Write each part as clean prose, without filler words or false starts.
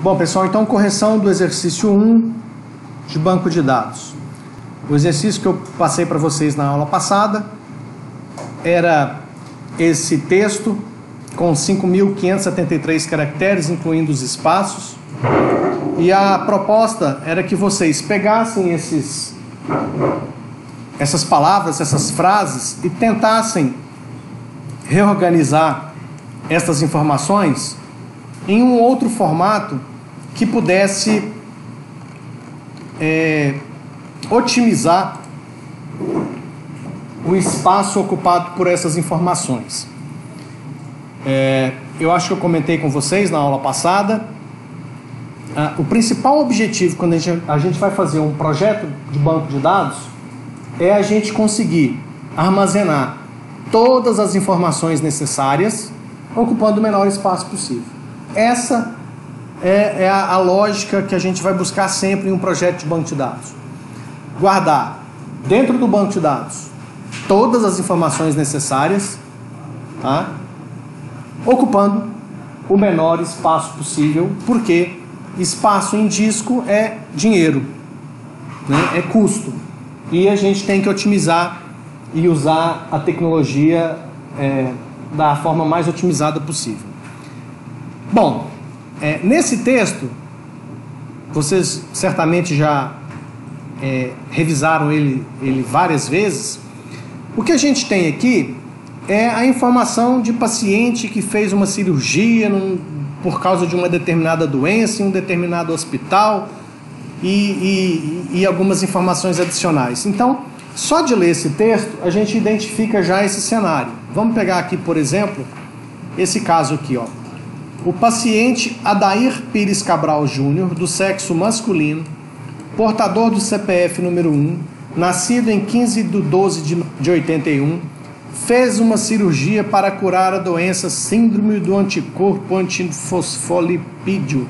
Bom, pessoal, então correção do exercício 1 de banco de dados. O exercício que eu passei para vocês na aula passada era esse texto com 5.573 caracteres, incluindo os espaços. E a proposta era que vocês pegassem essas palavras, essas frases e tentassem reorganizar estas informações em um outro formato que pudesse otimizar o espaço ocupado por essas informações. Eu acho que eu comentei com vocês na aula passada. O principal objetivo quando a gente vai fazer um projeto de banco de dados é a gente conseguir armazenar todas as informações necessárias ocupando o menor espaço possível. Essa é a lógica que a gente vai buscar sempre em um projeto de banco de dados. Guardar dentro do banco de dados todas as informações necessárias, tá? Ocupando o menor espaço possível, porque espaço em disco é dinheiro, né? É custo. E a gente tem que otimizar e usar a tecnologia da forma mais otimizada possível. Bom, nesse texto, vocês certamente já revisaram ele várias vezes. O que a gente tem aqui é a informação de paciente que fez uma cirurgia por causa de uma determinada doença em um determinado hospital e algumas informações adicionais. Então, só de ler esse texto, a gente identifica já esse cenário. Vamos pegar aqui, por exemplo, esse caso aqui, ó. O paciente Adair Pires Cabral Júnior, do sexo masculino, portador do CPF número 1, nascido em 15/12/81, fez uma cirurgia para curar a doença síndrome do anticorpo antifosfolipídio.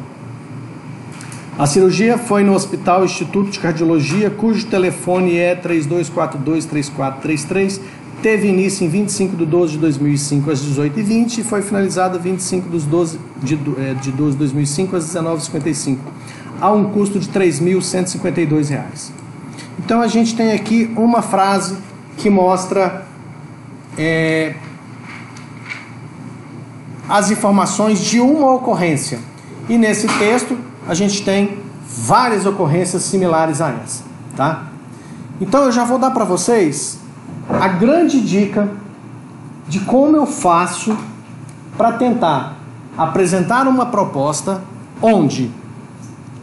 A cirurgia foi no Hospital Instituto de Cardiologia, cujo telefone é 3242-3433, teve início em 25/12/2005 às 18h20 e foi finalizada 25/12/2005 às 19h55, a um custo de R$ 3.152. Então a gente tem aqui uma frase que mostra as informações de uma ocorrência. E nesse texto a gente tem várias ocorrências similares a essa, tá? Então eu já vou dar para vocês a grande dica de como eu faço para tentar apresentar uma proposta onde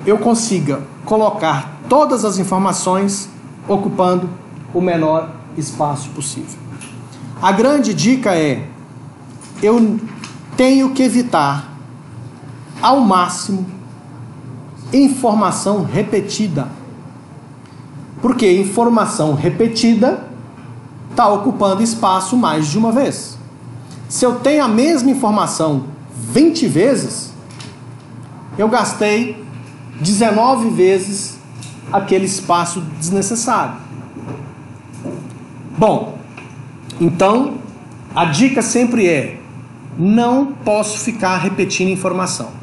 eu consiga colocar todas as informações ocupando o menor espaço possível. A grande dica é: eu tenho que evitar ao máximo informação repetida. Porque informação repetida está ocupando espaço mais de uma vez. Se eu tenho a mesma informação 20 vezes, eu gastei 19 vezes aquele espaço desnecessário. Bom, então a dica sempre é: não posso ficar repetindo informação.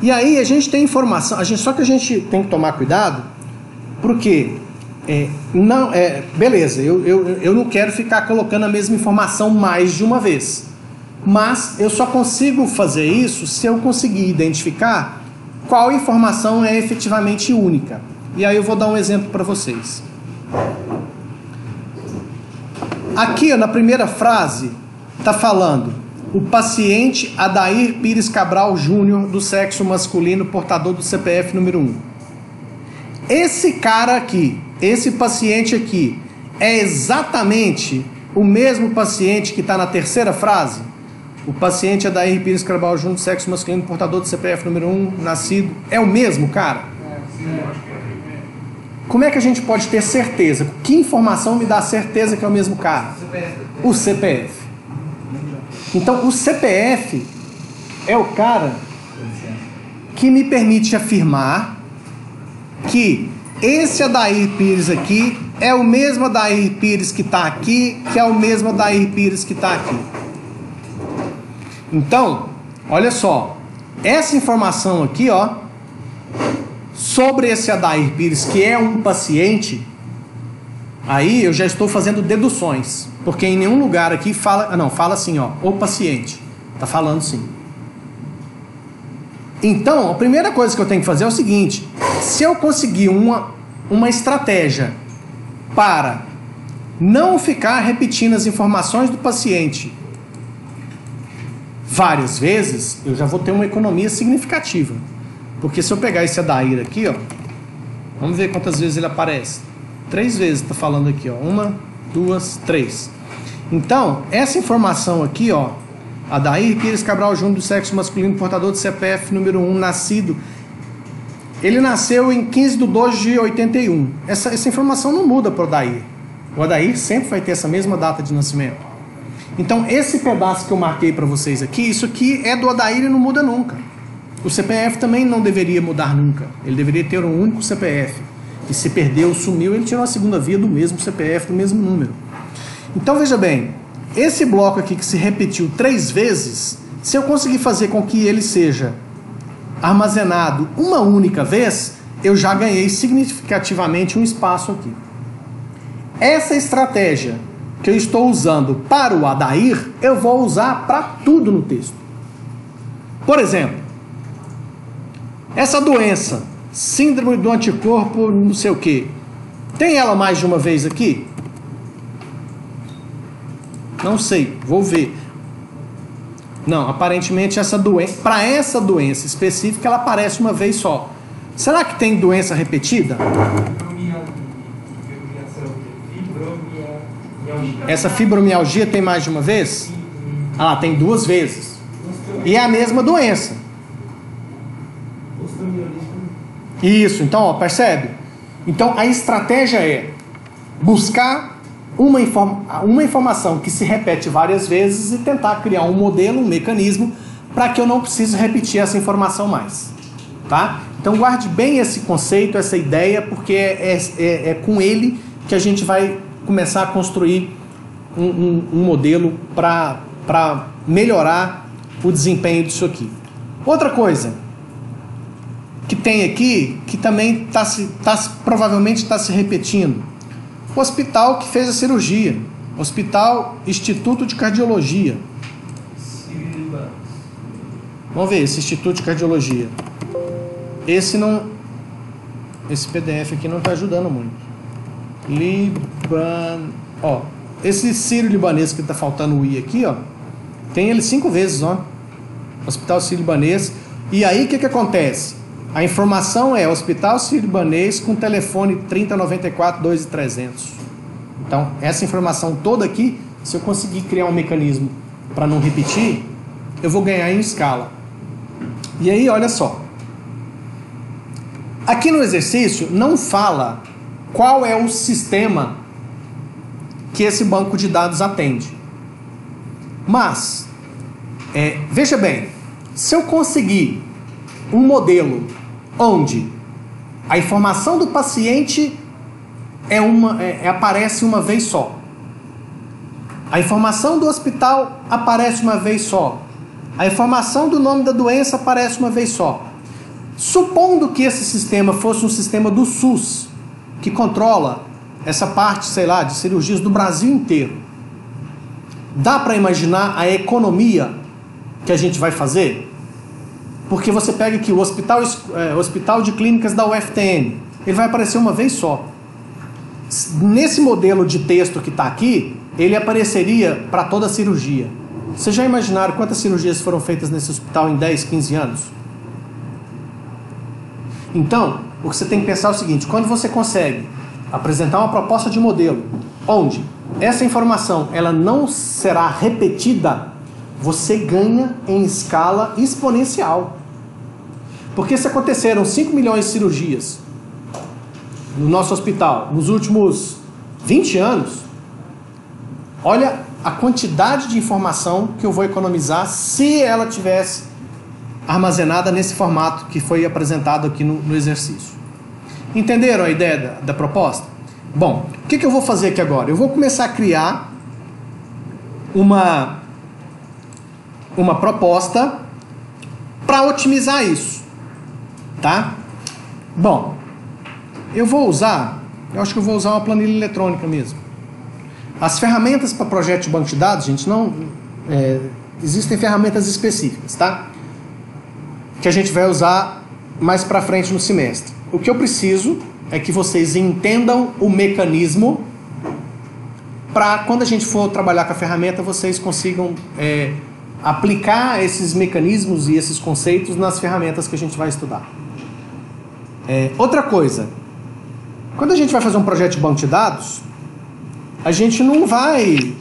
E aí a gente tem informação, só que a gente tem que tomar cuidado, porque beleza, eu não quero ficar colocando a mesma informação mais de uma vez, mas eu só consigo fazer isso se eu conseguir identificar qual informação é efetivamente única. E aí eu vou dar um exemplo para vocês. Aqui, na primeira frase, está falando: o paciente Adair Pires Cabral Júnior, do sexo masculino, portador do CPF número 1. Esse cara aqui, esse paciente aqui, é exatamente o mesmo paciente que está na terceira frase? O paciente Adair Pires Cabral Júnior, do sexo masculino, portador do CPF número 1, nascido. É o mesmo cara? Como é que a gente pode ter certeza? Que informação me dá certeza que é o mesmo cara? O CPF. Então, o CPF é o cara que me permite afirmar que esse Adair Pires aqui é o mesmo Adair Pires que está aqui, que é o mesmo Adair Pires que está aqui. Então, olha só, essa informação aqui, ó, sobre esse Adair Pires, que é um paciente, aí eu já estou fazendo deduções, porque em nenhum lugar aqui fala, não, fala assim, ó, o paciente, tá falando sim. Então, a primeira coisa que eu tenho que fazer é o seguinte: se eu conseguir uma estratégia para não ficar repetindo as informações do paciente várias vezes, eu já vou ter uma economia significativa. Porque se eu pegar esse Adair aqui, ó, vamos ver quantas vezes ele aparece. 3 vezes está falando aqui, ó. 1, 2, 3. Então, essa informação aqui, ó, Adair Pires Cabral Júnior, do sexo masculino, portador de CPF número 1, nascido. Ele nasceu em 15/2/81. Essa informação não muda para o Adair. O Adair sempre vai ter essa mesma data de nascimento. Então, esse pedaço que eu marquei para vocês aqui, isso aqui é do Adair e não muda nunca. O CPF também não deveria mudar nunca. Ele deveria ter um único CPF. E se perdeu, sumiu, ele tirou a segunda via do mesmo CPF, do mesmo número. Então, veja bem, esse bloco aqui que se repetiu 3 vezes, se eu conseguir fazer com que ele seja armazenado uma única vez, eu já ganhei significativamente um espaço aqui. Essa estratégia que eu estou usando para o Adair, eu vou usar para tudo no texto. Por exemplo, essa doença, síndrome do anticorpo não sei o que, tem ela mais de uma vez aqui? Não sei, vou ver. Não, aparentemente essa doença, para essa doença específica, ela aparece uma vez só. Será que tem doença repetida? Essa fibromialgia tem mais de uma vez? Ah, tem 2 vezes. E é a mesma doença. Isso, então, ó, percebe? Então, a estratégia é buscar uma informação que se repete várias vezes e tentar criar um modelo, um mecanismo, para que eu não precise repetir essa informação mais. Tá? Então, guarde bem esse conceito, essa ideia, porque é com ele que a gente vai começar a construir um modelo para melhorar o desempenho disso aqui. Outra coisa que tem aqui, que também provavelmente está se repetindo: o hospital que fez a cirurgia, Hospital Instituto de Cardiologia. Vamos ver esse Instituto de Cardiologia. Esse PDF aqui não está ajudando muito. Esse sírio-libanês que está faltando o I aqui, ó, tem ele 5 vezes, ó. Hospital Sírio-Libanês. E aí o que acontece? A informação é Hospital Sírio-Libanês com telefone 3094-2300. Então, essa informação toda aqui, se eu conseguir criar um mecanismo para não repetir, eu vou ganhar em escala. E aí, olha só. Aqui no exercício não fala qual é o sistema que esse banco de dados atende. Mas, veja bem, se eu conseguir um modelo onde a informação do paciente aparece uma vez só, a informação do hospital aparece uma vez só, a informação do nome da doença aparece uma vez só. Supondo que esse sistema fosse um sistema do SUS, que controla essa parte, sei lá, de cirurgias do Brasil inteiro, dá para imaginar a economia que a gente vai fazer? Porque você pega aqui o Hospital de Clínicas da UFTN, ele vai aparecer uma vez só. Nesse modelo de texto que está aqui, ele apareceria para toda a cirurgia. Vocês já imaginaram quantas cirurgias foram feitas nesse hospital em 10, 15 anos? Então, o que você tem que pensar é o seguinte: quando você consegue apresentar uma proposta de modelo onde essa informação ela não será repetida, você ganha em escala exponencial. Porque se aconteceram 5 milhões de cirurgias no nosso hospital nos últimos 20 anos, olha a quantidade de informação que eu vou economizar se ela tivesse armazenada nesse formato que foi apresentado aqui no exercício. Entenderam a ideia da proposta? Bom, o que eu vou fazer aqui agora? Eu vou começar a criar uma proposta para otimizar isso, tá? Bom, eu acho que eu vou usar uma planilha eletrônica mesmo. As ferramentas para projeto de banco de dados, gente, existem ferramentas específicas, tá? Que a gente vai usar mais para frente no semestre. O que eu preciso é que vocês entendam o mecanismo para quando a gente for trabalhar com a ferramenta, vocês consigam aplicar esses mecanismos e esses conceitos nas ferramentas que a gente vai estudar. Outra coisa, quando a gente vai fazer um projeto de banco de dados, a gente não vai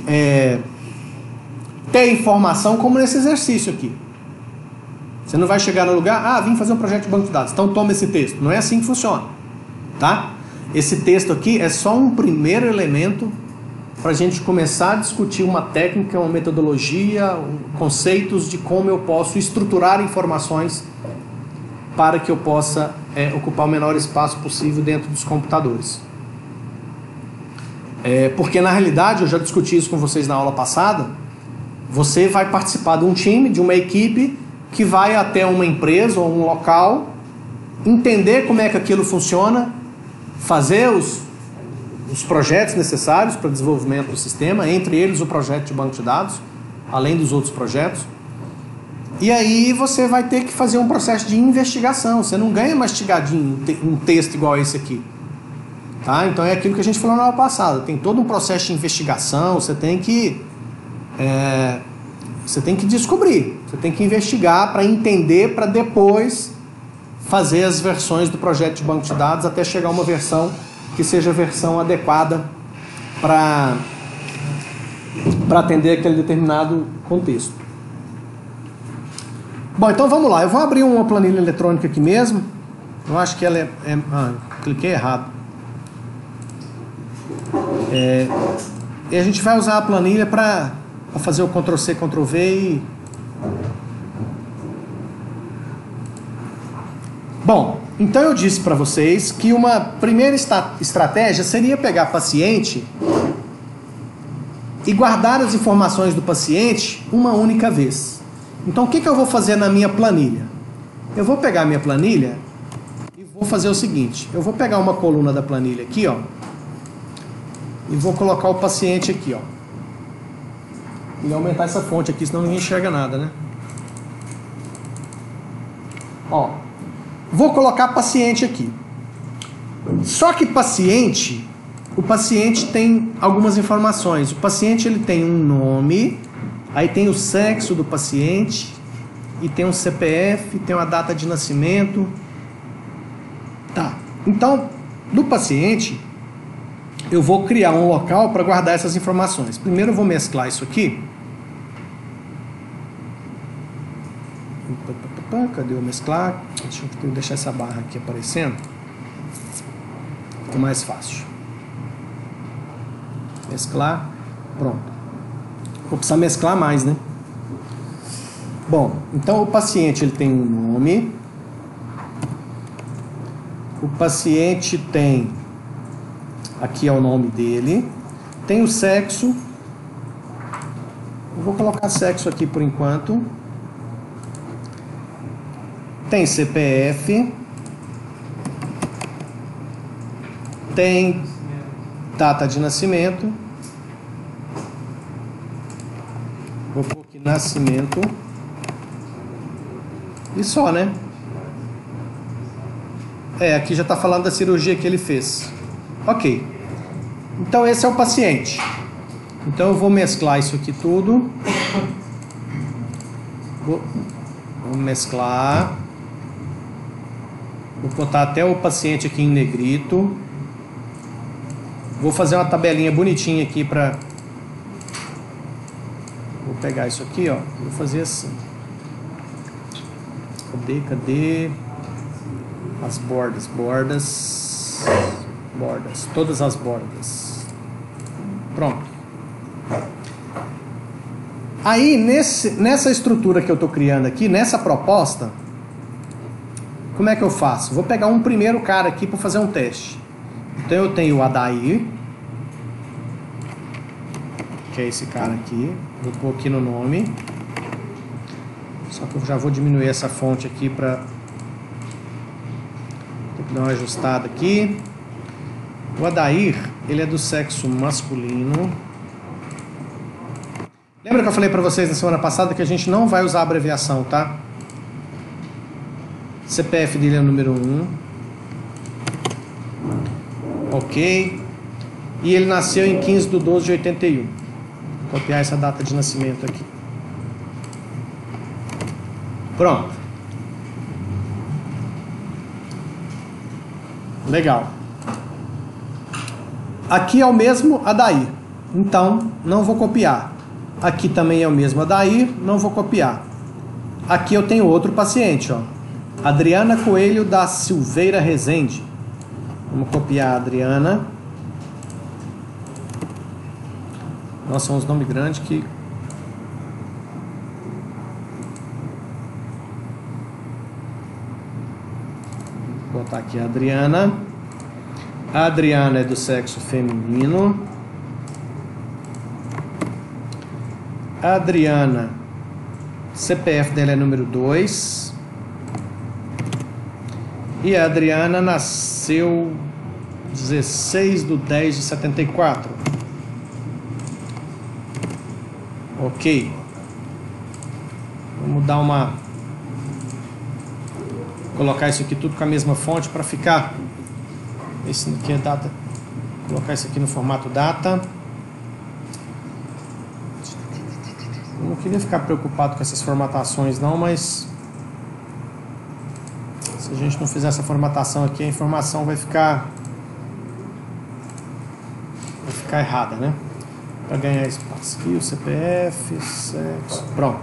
ter informação como nesse exercício aqui. Você não vai chegar no lugar, vim fazer um projeto de banco de dados, então toma esse texto. Não é assim que funciona, tá? Esse texto aqui é só um primeiro elemento para a gente começar a discutir uma técnica, uma metodologia, conceitos de como eu posso estruturar informações para que eu possa ocupar o menor espaço possível dentro dos computadores. Porque na realidade, eu já discuti isso com vocês na aula passada, você vai participar de um time, de uma equipe que vai até uma empresa ou um local, entender como é que aquilo funciona, fazer os projetos necessários para o desenvolvimento do sistema, entre eles o projeto de banco de dados, além dos outros projetos. E aí você vai ter que fazer um processo de investigação. Você não ganha mastigadinho um texto igual esse aqui. Tá? Então é aquilo que a gente falou na aula passada. Tem todo um processo de investigação, você tem que descobrir, você tem que investigar para entender, para depois fazer as versões do projeto de banco de dados até chegar a uma versão que seja a versão adequada para atender aquele determinado contexto. Bom, então vamos lá. Eu vou abrir uma planilha eletrônica aqui mesmo. Eu acho que ela cliquei errado. E a gente vai usar a planilha para fazer o Ctrl+C, Ctrl+V e... Bom, então eu disse para vocês que uma primeira estratégia seria pegar paciente e guardar as informações do paciente uma única vez. Então o que eu vou fazer na minha planilha? Eu vou pegar a minha planilha e vou fazer o seguinte. Eu vou pegar uma coluna da planilha aqui, ó, e vou colocar o paciente aqui, ó. E aumentar essa fonte aqui, senão ninguém enxerga nada, né? Ó, vou colocar paciente aqui. Só que o paciente tem algumas informações. O paciente ele tem um nome, aí tem o sexo do paciente, e tem um CPF, tem uma data de nascimento. Tá. Então, do paciente, eu vou criar um local para guardar essas informações. Primeiro eu vou mesclar isso aqui. Cadê o mesclar? Deixa eu deixar essa barra aqui aparecendo. Fica mais fácil. Mesclar. Pronto. Vou precisar mesclar mais, né? Bom, então o paciente ele tem um nome. O paciente tem... Aqui é o nome dele. Tem o sexo. Eu vou colocar sexo aqui por enquanto. Tem CPF. Tem data de nascimento. Vou pôr aqui nascimento. E só, né? Aqui já está falando da cirurgia que ele fez. Ok. Então esse é o paciente. Então eu vou mesclar isso aqui tudo. Vou mesclar. Vou botar até o paciente aqui em negrito. Vou fazer uma tabelinha bonitinha aqui para... Vou pegar isso aqui, ó. Vou fazer assim. Cadê? As bordas. Todas as bordas. Pronto. Aí, nessa estrutura que eu estou criando aqui, nessa proposta, como é que eu faço? Vou pegar um primeiro cara aqui para fazer um teste. Então eu tenho o Adair, que é esse cara aqui. Vou pôr aqui no nome. Só que eu já vou diminuir essa fonte aqui para Dá uma ajustada aqui. O Adair, ele é do sexo masculino. Lembra que eu falei para vocês na semana passada que a gente não vai usar abreviação, tá? CPF dele é o número 1. Ok. E ele nasceu em 15/12/81. Vou copiar essa data de nascimento aqui. Pronto. Legal. Aqui é o mesmo Adair. Então, não vou copiar. Aqui também é o mesmo Adair. Não vou copiar. Aqui eu tenho outro paciente, ó. Adriana Coelho da Silveira Rezende. Vamos copiar a Adriana. Nossa, são uns nomes grandes que... Vou botar aqui a Adriana. A Adriana é do sexo feminino. A Adriana, CPF dela é número 2. E a Adriana nasceu 16/10/74. Ok. Vamos dar uma... Colocar isso aqui tudo com a mesma fonte para ficar... Esse aqui é data. Colocar isso aqui no formato data. Eu não queria ficar preocupado com essas formatações não, mas... Se a gente não fizer essa formatação aqui, a informação vai ficar errada, né? Para ganhar espaço aqui, o CPF, sexo, pronto.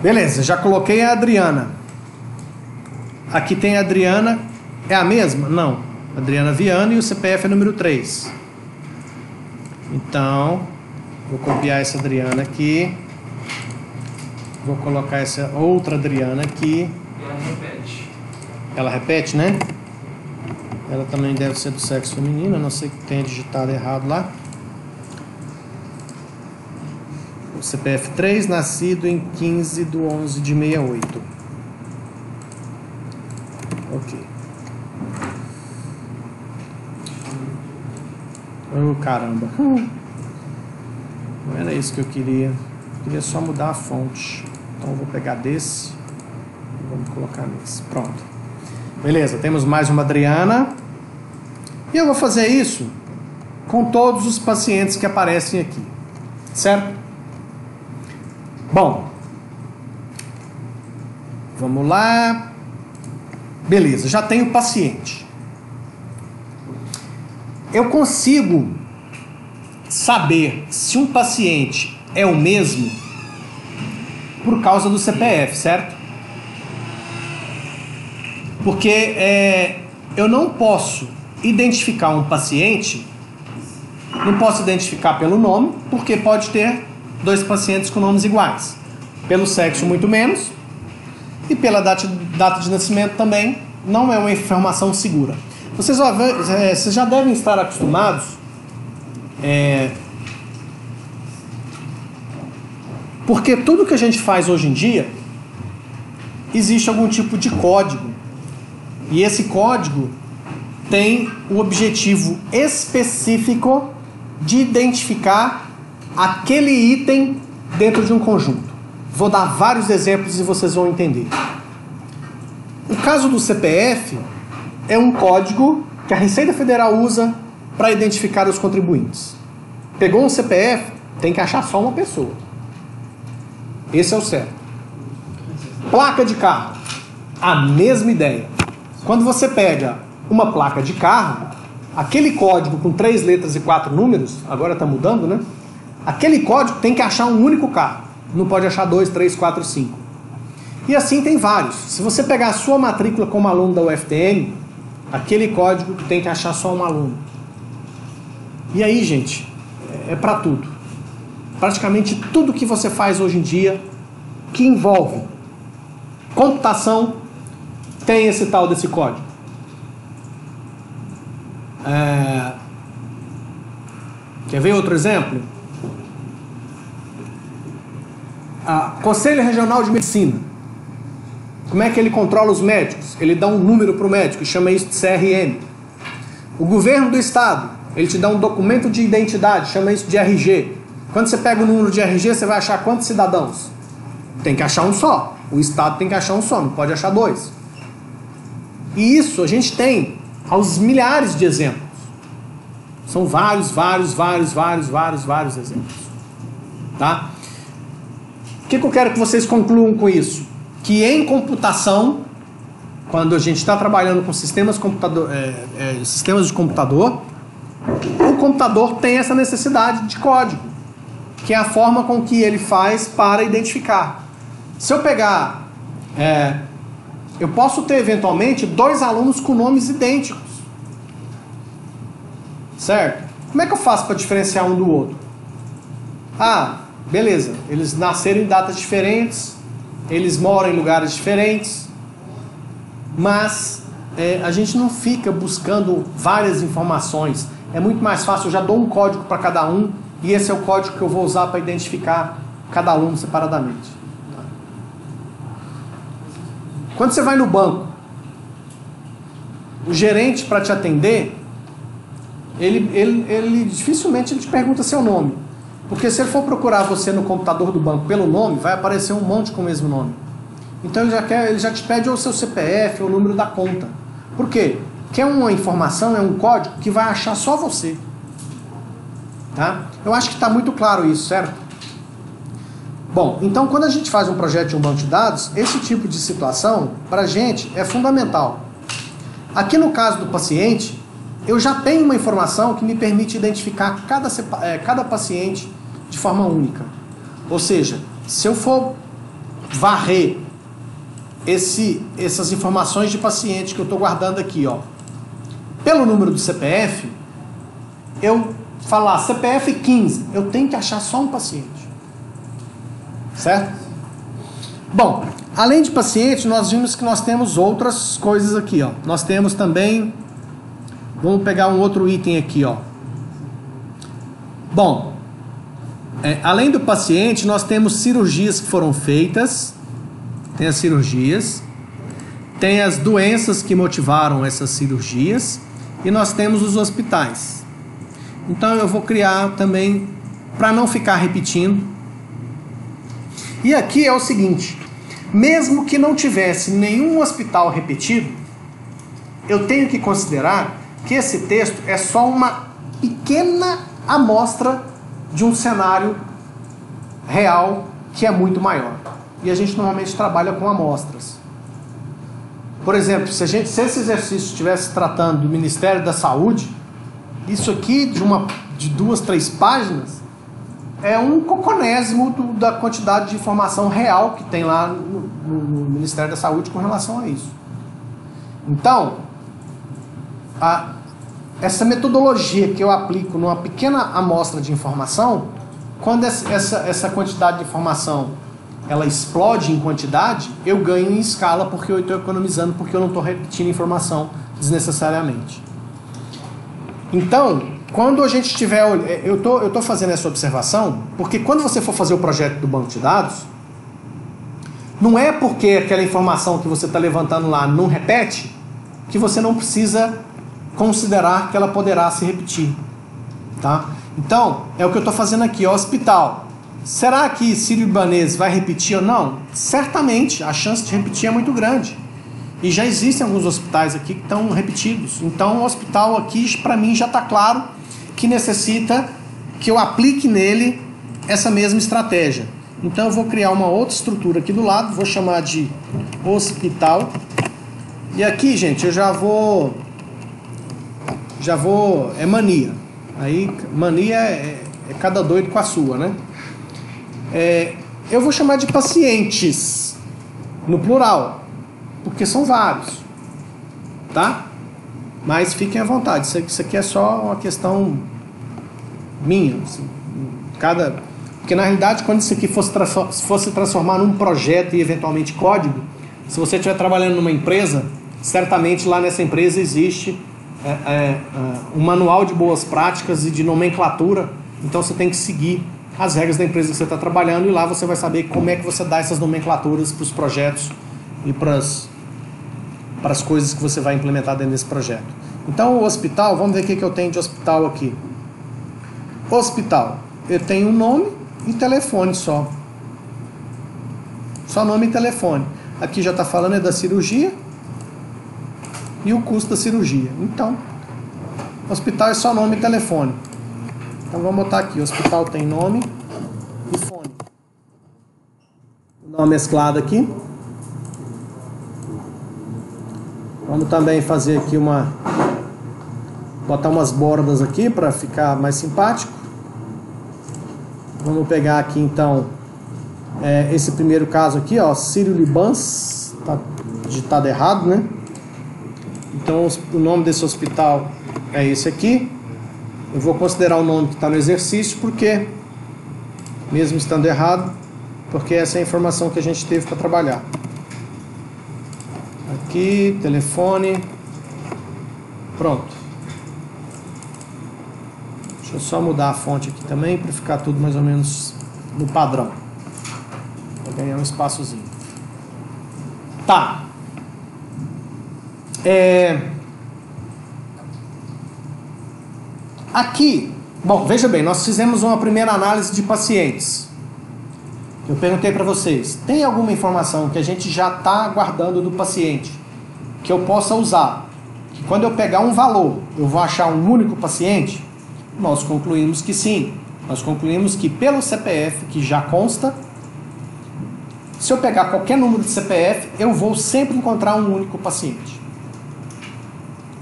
Beleza, já coloquei a Adriana. Aqui tem a Adriana, é a mesma? Não. Adriana Viana e o CPF é número 3. Então, vou copiar essa Adriana aqui. Vou colocar essa outra Adriana aqui. Ela repete. Ela repete, né? Ela também deve ser do sexo feminino, a não ser que tenha digitado errado lá. O CPF 3, nascido em 15/11/68. Ok. Oh, caramba. Não era isso que eu queria. Eu queria só mudar a fonte. Então eu vou pegar desse e vamos colocar nesse. Pronto. Beleza, temos mais uma Adriana. E eu vou fazer isso com todos os pacientes que aparecem aqui. Certo? Bom. Vamos lá. Beleza, já tenho o paciente. Eu consigo saber se um paciente é o mesmo por causa do CPF, certo? Porque eu não posso identificar um paciente, não posso identificar pelo nome, porque pode ter dois pacientes com nomes iguais. Pelo sexo, muito menos, e pela data de nascimento também, não é uma informação segura. Vocês já devem estar acostumados, porque tudo que a gente faz hoje em dia, existe algum tipo de código. E esse código tem o objetivo específico de identificar aquele item dentro de um conjunto. Vou dar vários exemplos e vocês vão entender. O caso do CPF é um código que a Receita Federal usa para identificar os contribuintes. Pegou um CPF, tem que achar só uma pessoa. Esse é o certo. Placa de carro, a mesma ideia. Quando você pega uma placa de carro, aquele código com 3 letras e 4 números, agora está mudando, né? Aquele código tem que achar um único carro. Não pode achar 2, 3, 4, 5. E assim tem vários. Se você pegar a sua matrícula como aluno da UFTM, aquele código tem que achar só um aluno. E aí, gente, é para tudo. Praticamente tudo que você faz hoje em dia que envolve computação tem esse tal desse código. Quer ver outro exemplo? Conselho Regional de Medicina. Como é que ele controla os médicos? Ele dá um número para o médico e chama isso de CRM. O governo do estado, ele te dá um documento de identidade, chama isso de RG. Quando você pega o número de RG, você vai achar quantos cidadãos? Tem que achar um só. O estado tem que achar um só, não pode achar dois. E isso a gente tem aos milhares de exemplos. São vários exemplos. Tá? O que eu quero que vocês concluam com isso? Que em computação, quando a gente está trabalhando com sistemas de computador, o computador tem essa necessidade de código, que é a forma com que ele faz para identificar. Se eu pegar... eu posso ter, eventualmente, 2 alunos com nomes idênticos. Certo? Como é que eu faço para diferenciar um do outro? Ah, beleza. Eles nasceram em datas diferentes, eles moram em lugares diferentes, mas a gente não fica buscando várias informações. É muito mais fácil, eu já dou um código para cada um, e esse é o código que eu vou usar para identificar cada aluno separadamente. Quando você vai no banco, o gerente, para te atender, ele dificilmente ele te pergunta seu nome. Porque se ele for procurar você no computador do banco pelo nome, vai aparecer um monte com o mesmo nome. Então ele já te pede ou o seu CPF ou o número da conta. Por quê? Porque é uma informação, é um código que vai achar só você. Tá? Eu acho que está muito claro isso, certo? Bom, então quando a gente faz um projeto de um banco de dados, esse tipo de situação, para a gente, é fundamental. Aqui no caso do paciente, eu já tenho uma informação que me permite identificar cada paciente de forma única. Ou seja, se eu for varrer essas informações de paciente que eu estou guardando aqui, ó, pelo número do CPF, eu falar CPF 15, eu tenho que achar só um paciente. Certo? Bom, além de paciente, nós vimos que nós temos outras coisas aqui, ó. Nós temos também... Vamos pegar um outro item aqui, ó. Bom, além do paciente, nós temos cirurgias que foram feitas. Tem as cirurgias. Tem as doenças que motivaram essas cirurgias. E nós temos os hospitais. Então eu vou criar também, para não ficar repetindo. E aqui é o seguinte, mesmo que não tivesse nenhum hospital repetido, eu tenho que considerar que esse texto é só uma pequena amostra de um cenário real que é muito maior. E a gente normalmente trabalha com amostras. Por exemplo, se esse exercício estivesse tratando do Ministério da Saúde, isso aqui de 2, 3 páginas é um coconésimo da quantidade de informação real que tem lá no Ministério da Saúde com relação a isso. Então, essa metodologia que eu aplico numa pequena amostra de informação, quando essa quantidade de informação ela explode em quantidade, eu ganho em escala porque eu estou economizando, porque eu não estou repetindo informação desnecessariamente. Então, quando a gente estiver... Eu estou fazendo essa observação porque quando você for fazer o projeto do banco de dados, não é porque aquela informação que você está levantando lá não repete que você não precisa considerar que ela poderá se repetir. Tá? Então, é o que eu estou fazendo aqui, ó, hospital. Será que Sírio-Libanês vai repetir ou não? Certamente, a chance de repetir é muito grande. E já existem alguns hospitais aqui que estão repetidos. Então, o hospital aqui, para mim, já está claro que necessita que eu aplique nele essa mesma estratégia. Então, eu vou criar uma outra estrutura aqui do lado, vou chamar de hospital. E aqui, gente, eu já vou... É mania. Aí, mania é cada doido com a sua, né? Eu vou chamar de pacientes, no plural, porque são vários, tá? Mas fiquem à vontade, isso aqui é só uma questão minha, assim, porque na realidade quando isso aqui fosse transformar num projeto e eventualmente código, se você estiver trabalhando numa empresa, certamente lá nessa empresa existe um manual de boas práticas e de nomenclatura, então você tem que seguir as regras da empresa que você está trabalhando e lá você vai saber como é que você dá essas nomenclaturas para os projetos e para as coisas que você vai implementar dentro desse projeto. Então, o hospital, vamos ver o que eu tenho de hospital aqui. Hospital, eu tenho um nome e telefone só. Só nome e telefone. Aqui já está falando é da cirurgia e o custo da cirurgia. Então, hospital é só nome e telefone. Então vamos botar aqui, hospital tem nome e fone. Dá uma mesclada aqui. Vamos também fazer aqui botar umas bordas aqui para ficar mais simpático. Vamos pegar aqui então esse primeiro caso aqui, ó, Sírio-Libanês, tá digitado errado, né? Então o nome desse hospital é esse aqui. Eu vou considerar o nome que está no exercício, porque, mesmo estando errado, porque essa é a informação que a gente teve para trabalhar. Aqui, telefone. Pronto. Deixa eu só mudar a fonte aqui também, para ficar tudo mais ou menos no padrão. Para ganhar um espaçozinho. Tá. Aqui, bom, veja bem, nós fizemos uma primeira análise de pacientes. Eu perguntei para vocês, tem alguma informação que a gente já está guardando do paciente que eu possa usar? Que quando eu pegar um valor, eu vou achar um único paciente? Nós concluímos que sim. Nós concluímos que pelo CPF, que já consta, se eu pegar qualquer número de CPF, eu vou sempre encontrar um único paciente.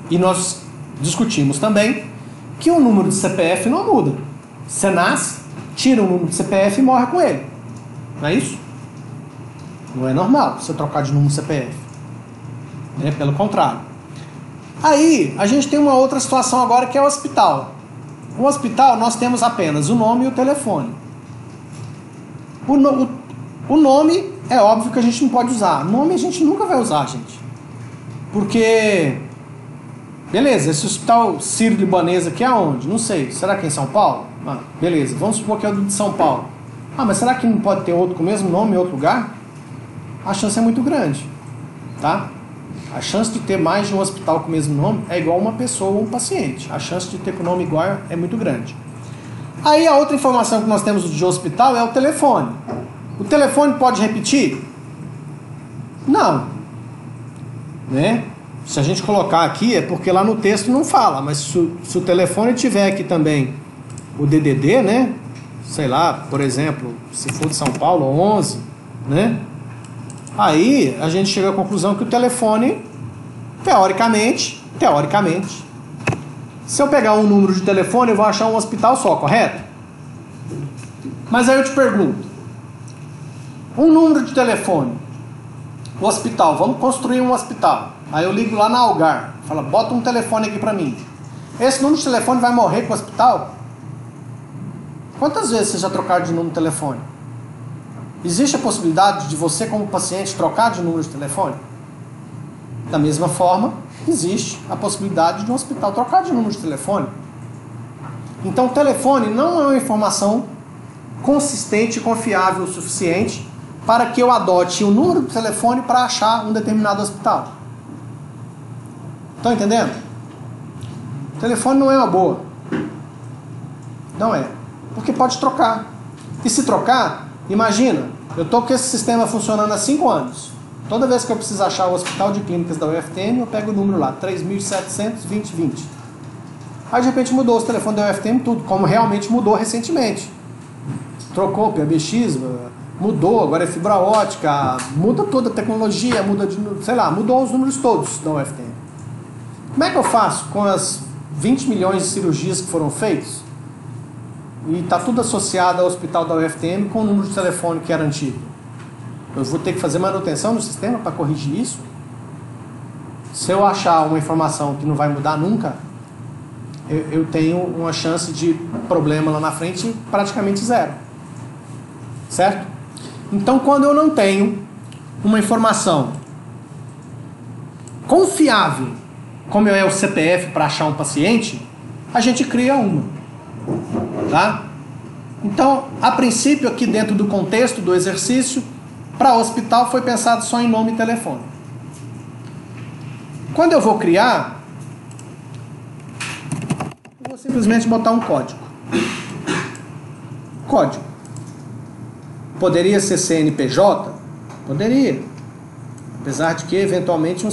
E nós discutimos também que o número de CPF não muda. Você nasce, tira o número de CPF e morre com ele. Não é isso? Não é normal você trocar de número de CPF. Pelo contrário. Aí, a gente tem uma outra situação agora que é o hospital. No hospital, nós temos apenas o nome e o telefone. O nome, é óbvio que a gente não pode usar. O nome a gente nunca vai usar, gente. Porque... beleza, esse hospital Sírio-Libanês aqui é aonde? Não sei. Será que é em São Paulo? Beleza, vamos supor que é o de São Paulo. Mas será que não pode ter outro com o mesmo nome em outro lugar? A chance é muito grande, tá? A chance de ter mais de um hospital com o mesmo nome é igual uma pessoa ou um paciente. A chance de ter com o nome igual é muito grande. Aí a outra informação que nós temos de hospital é o telefone. O telefone pode repetir? Não. Né? Se a gente colocar aqui é porque lá no texto não fala, mas se o telefone tiver aqui também o DDD, né? Sei lá, por exemplo, se for de São Paulo, 11, né? Aí a gente chega à conclusão que o telefone, teoricamente, se eu pegar um número de telefone, eu vou achar um hospital só, correto? Mas aí eu te pergunto, um número de telefone, o hospital, vamos construir um hospital. Aí eu ligo lá na Algar, falo, bota um telefone aqui pra mim. Esse número de telefone vai morrer com o hospital? Quantas vezes você já trocaram de número de telefone? Existe a possibilidade de você, como paciente, trocar de número de telefone? Da mesma forma, existe a possibilidade de um hospital trocar de número de telefone. Então, o telefone não é uma informação consistente e confiável o suficiente para que eu adote o número de telefone para achar um determinado hospital. Estão entendendo? O telefone não é uma boa. Não é. Porque pode trocar. E se trocar, imagina, eu estou com esse sistema funcionando há 5 anos. Toda vez que eu preciso achar o hospital de clínicas da UFTM, eu pego o número lá, 3.700-2020. Aí de repente mudou os telefones da UFTM, tudo, como realmente mudou recentemente. Trocou PBX, mudou, agora é fibra ótica, muda toda a tecnologia, mudou os números todos da UFTM. Como é que eu faço com as 20 milhões de cirurgias que foram feitas? E está tudo associado ao hospital da UFTM com o número de telefone que era antigo. Eu vou ter que fazer manutenção no sistema para corrigir isso? Se eu achar uma informação que não vai mudar nunca, eu tenho uma chance de problema lá na frente praticamente zero. Certo? Então, quando eu não tenho uma informação confiável, como é o CPF para achar um paciente, a gente cria uma. Tá? Então, a princípio, aqui dentro do contexto do exercício, Para hospital foi pensado só em nome e telefone. Quando eu vou criar, eu vou simplesmente botar um código. Código. Poderia ser CNPJ? Poderia. Apesar de que, eventualmente,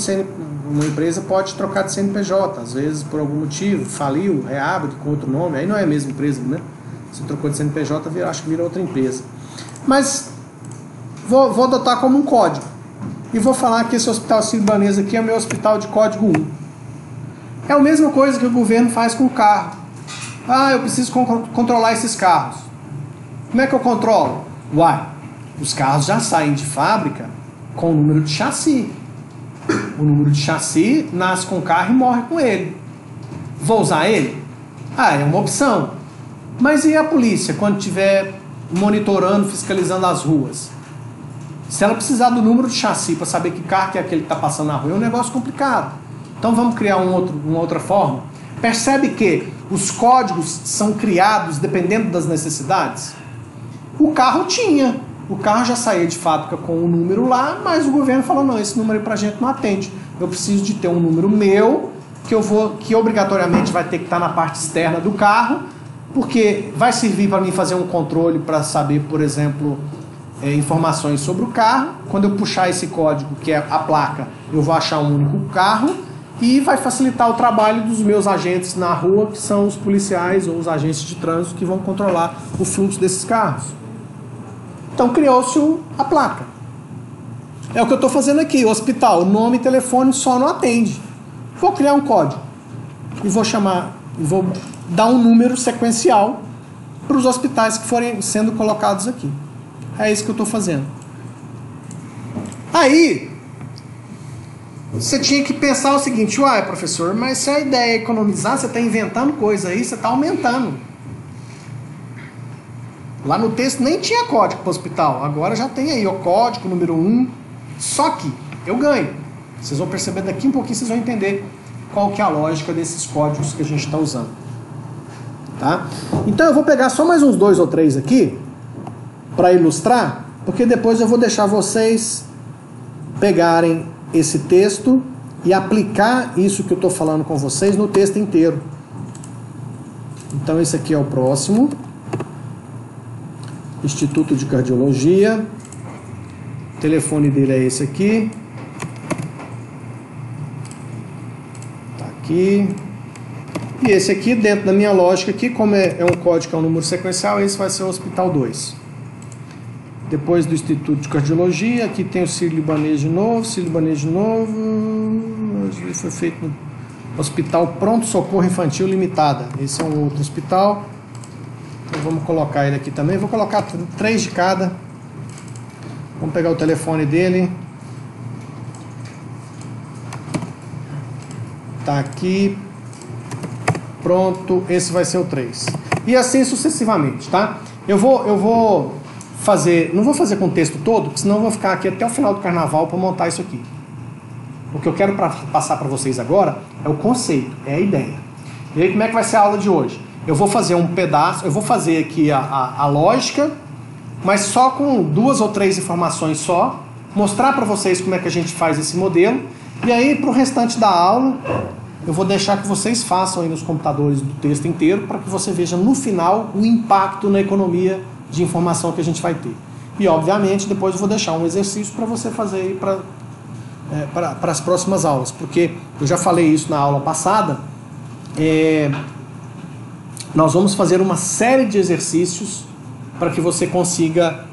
uma empresa pode trocar de CNPJ. Às vezes, por algum motivo, faliu, reabre com outro nome. Aí não é a mesma empresa, né? Se trocou de CNPJ, acho que vira outra empresa. Mas vou adotar como um código. E vou falar que esse hospital Sírio-Libanês aqui é meu hospital de código 1. É a mesma coisa que o governo faz com o carro. Ah, eu preciso controlar esses carros. Como é que eu controlo? Uai, os carros já saem de fábrica com o número de chassi. O número de chassi nasce com o carro e morre com ele. Vou usar ele? Ah, é uma opção. Mas e a polícia quando estiver monitorando, fiscalizando as ruas? Se ela precisar do número de chassi para saber que carro que é aquele que está passando na rua, é um negócio complicado. Então vamos criar uma outra forma? Percebe que os códigos são criados dependendo das necessidades? O carro tinha. O carro já saía de fábrica com o número lá, mas o governo falou, não, esse número aí pra gente não atende. Eu preciso de ter um número meu, que obrigatoriamente vai ter que estar na parte externa do carro, porque vai servir para mim fazer um controle para saber, por exemplo, informações sobre o carro. Quando eu puxar esse código, que é a placa, eu vou achar um único carro e vai facilitar o trabalho dos meus agentes na rua, que são os policiais ou os agentes de trânsito que vão controlar o fluxo desses carros. Então criou-se a placa. É o que eu estou fazendo aqui. O hospital, nome e telefone só não atende. Vou criar um código e vou dar um número sequencial para os hospitais que forem sendo colocados aqui. É isso que eu estou fazendo. Aí, você tinha que pensar o seguinte, uai, professor, mas se a ideia é economizar, você está inventando coisa aí, você está aumentando. Lá no texto nem tinha código para o hospital, agora já tem aí o código número 1, só que eu ganho. Vocês vão perceber daqui um pouquinho, vocês vão entender qual que é a lógica desses códigos que a gente está usando. Tá? Então eu vou pegar só mais uns 2 ou 3 aqui, para ilustrar, porque depois eu vou deixar vocês pegarem esse texto e aplicar isso que eu estou falando com vocês no texto inteiro. Então esse aqui é o próximo. Instituto de Cardiologia. O telefone dele é esse aqui. Tá aqui. E esse aqui, dentro da minha lógica aqui, como é um código, é um número sequencial, esse vai ser o Hospital 2. Depois do Instituto de Cardiologia, aqui tem o Sírio-Libanês de novo, Sírio-Libanês de novo. Foi feito no Hospital Pronto Socorro Infantil Limitada. Esse é um outro hospital. Então vamos colocar ele aqui também. Vou colocar 3 de cada. Vamos pegar o telefone dele. Tá aqui. Pronto. Esse vai ser o 3. E assim sucessivamente, tá? Eu vou fazer... Não vou fazer com o texto todo, porque senão eu vou ficar aqui até o final do carnaval para montar isso aqui. O que eu quero passar para vocês agora é o conceito, é a ideia. E aí como é que vai ser a aula de hoje? Eu vou fazer um pedaço, eu vou fazer aqui a lógica, mas só com 2 ou 3 informações só, mostrar para vocês como é que a gente faz esse modelo, e aí para o restante da aula, eu vou deixar que vocês façam aí nos computadores do texto inteiro, para que você veja no final o impacto na economia de informação que a gente vai ter. E obviamente depois eu vou deixar um exercício para você fazer aí para as próximas aulas, porque eu já falei isso na aula passada. Nós vamos fazer uma série de exercícios para que você consiga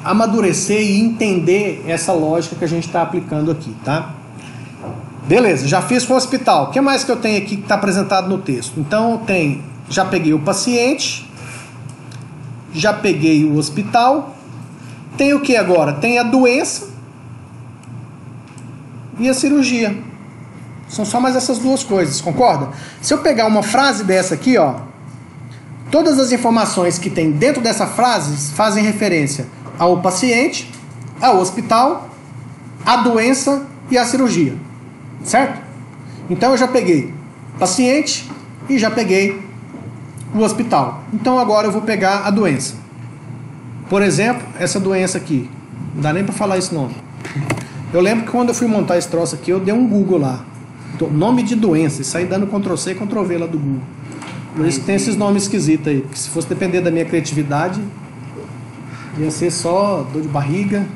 amadurecer e entender essa lógica que a gente está aplicando aqui, tá? Beleza, já fiz com o hospital. O que mais que eu tenho aqui que está apresentado no texto? Então já peguei o paciente, já peguei o hospital, tem o que agora? Tem a doença e a cirurgia. São só mais essas 2 coisas, concorda? Se eu pegar uma frase dessa aqui, ó, todas as informações que tem dentro dessa frase fazem referência ao paciente, ao hospital, à doença e à cirurgia. Certo? Então eu já peguei paciente e já peguei o hospital. Então agora eu vou pegar a doença. Por exemplo, essa doença aqui, Não dá nem pra falar esse nome. Eu lembro que quando eu fui montar esse troço aqui, eu dei um Google lá. Nome de doença. E saí dando Ctrl+C e Ctrl+V lá do Google. Por isso que tem esses nomes esquisitos aí. Porque se fosse depender da minha criatividade, ia ser só dor de barriga,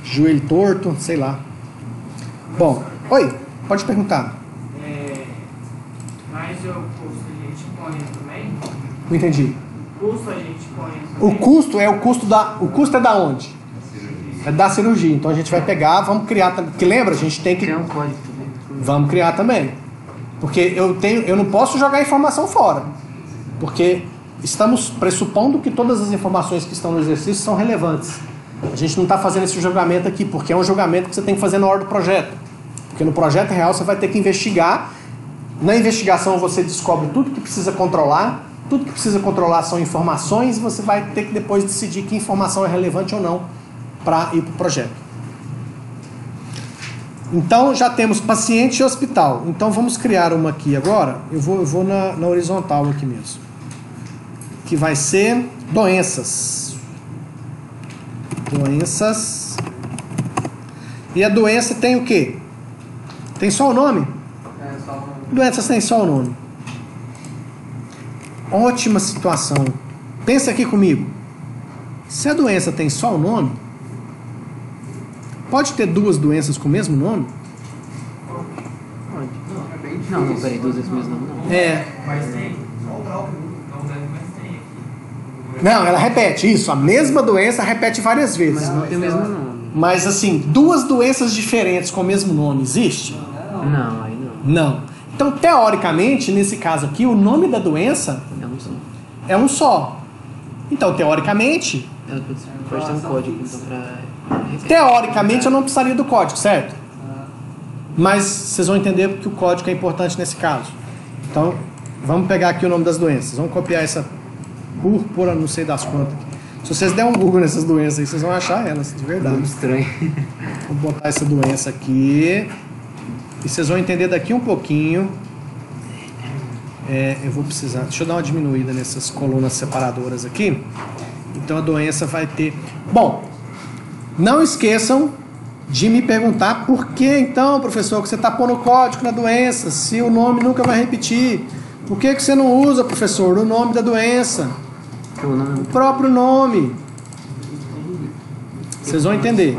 joelho torto, sei lá. Bom, oi, pode perguntar. Mas o custo a gente põe também? Não entendi. O custo a gente põe também? O custo é da onde? É da cirurgia. Então a gente vai pegar, vamos criar também. Porque lembra, a gente tem que. Criar um código também. Vamos criar também. Porque eu não posso jogar informação fora. Porque estamos pressupondo que todas as informações que estão no exercício são relevantes. A gente não está fazendo esse julgamento aqui, porque é um julgamento que você tem que fazer na hora do projeto. Porque no projeto real você vai ter que investigar. Na investigação você descobre tudo que precisa controlar. Tudo que precisa controlar são informações. E você vai ter que depois decidir que informação é relevante ou não para ir para o projeto. Então já temos paciente e hospital. Então vamos criar uma aqui agora. Eu vou na horizontal aqui mesmo. Que vai ser doenças. Doenças. E a doença tem o quê? Tem só o nome? Só o nome. Doenças tem só o nome. Ótima situação. Pensa aqui comigo. Se a doença tem só o nome, pode ter duas doenças com o mesmo nome? Pode. Não, peraí, duas vezes o mesmo nome não. Mas tem. Só o próprio. Mas tem aqui. Não, ela repete isso. A mesma doença repete várias vezes. Mas não tem o mesmo nome. Mas assim, duas doenças diferentes com o mesmo nome, existe? Não, aí não. Não. Então, teoricamente, nesse caso aqui, o nome da doença É um só. é um só. Então, teoricamente, Ela pode ter um código, então, pra... teoricamente eu não precisaria do código, certo? Mas vocês vão entender porque o código é importante nesse caso. Então, vamos pegar aqui o nome das doenças. Vamos copiar essa púrpura, não sei das quantas. Se vocês der um Google nessas doenças aí, vocês vão achar elas, de verdade. Nome estranho. Vou botar essa doença aqui. E vocês vão entender daqui um pouquinho. Eu vou precisar... Deixa eu dar uma diminuída nessas colunas separadoras aqui. Então a doença vai ter... Bom, não esqueçam de me perguntar por que então, professor, que você está pondo código na doença, se o nome nunca vai repetir. Por que você não usa, professor, o nome da doença? O próprio nome. Vocês vão entender.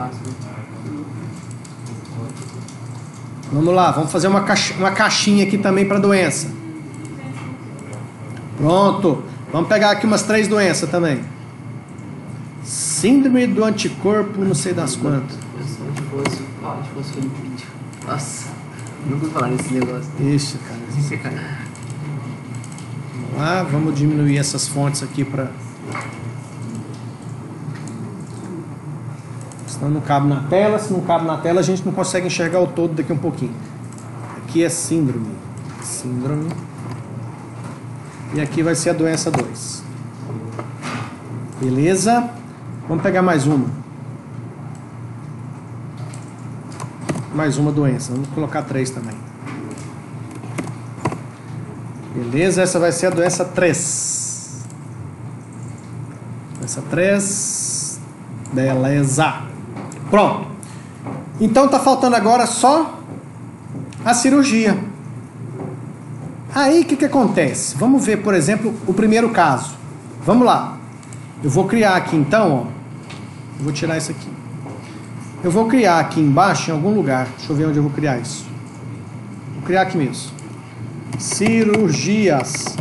Vamos lá, vamos fazer uma caixinha aqui também para doença. Pronto. Vamos pegar aqui umas 3 doenças também. Síndrome do anticorpo, não sei das quantas. Antifosfolipídio. Nossa, nunca vou falar nesse negócio. Isso, cara. Vamos lá, vamos diminuir essas fontes aqui para... Senão não cabe na tela. Se não cabe na tela, a gente não consegue enxergar o todo daqui um pouquinho. Aqui é síndrome. Síndrome. E aqui vai ser a doença 2. Beleza? Vamos pegar mais uma. Mais uma doença. Vamos colocar 3 também. Beleza? Essa vai ser a doença 3. Doença 3. Beleza. Pronto. Então tá faltando agora só a cirurgia. Aí o que acontece? Vamos ver, por exemplo, o primeiro caso. Vamos lá. Eu vou criar aqui então, ó. Eu vou tirar isso aqui. Eu vou criar aqui embaixo em algum lugar. Deixa eu ver onde eu vou criar isso. Vou criar aqui mesmo. Cirurgias.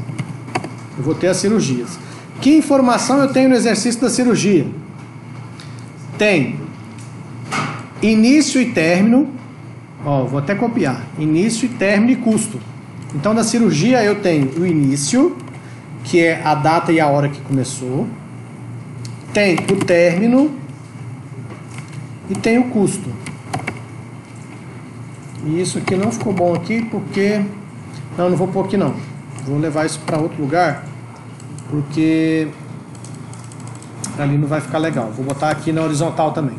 Eu vou ter as cirurgias. Que informação eu tenho no exercício da cirurgia? Tem início e término. Ó, vou até copiar. Início e término e custo. Então, na cirurgia eu tenho o início, que é a data e a hora que começou. Tem o término e tem o custo. E isso aqui não ficou bom aqui porque... Não vou pôr aqui não. Vou levar isso para outro lugar porque ali não vai ficar legal. Vou botar aqui na horizontal também.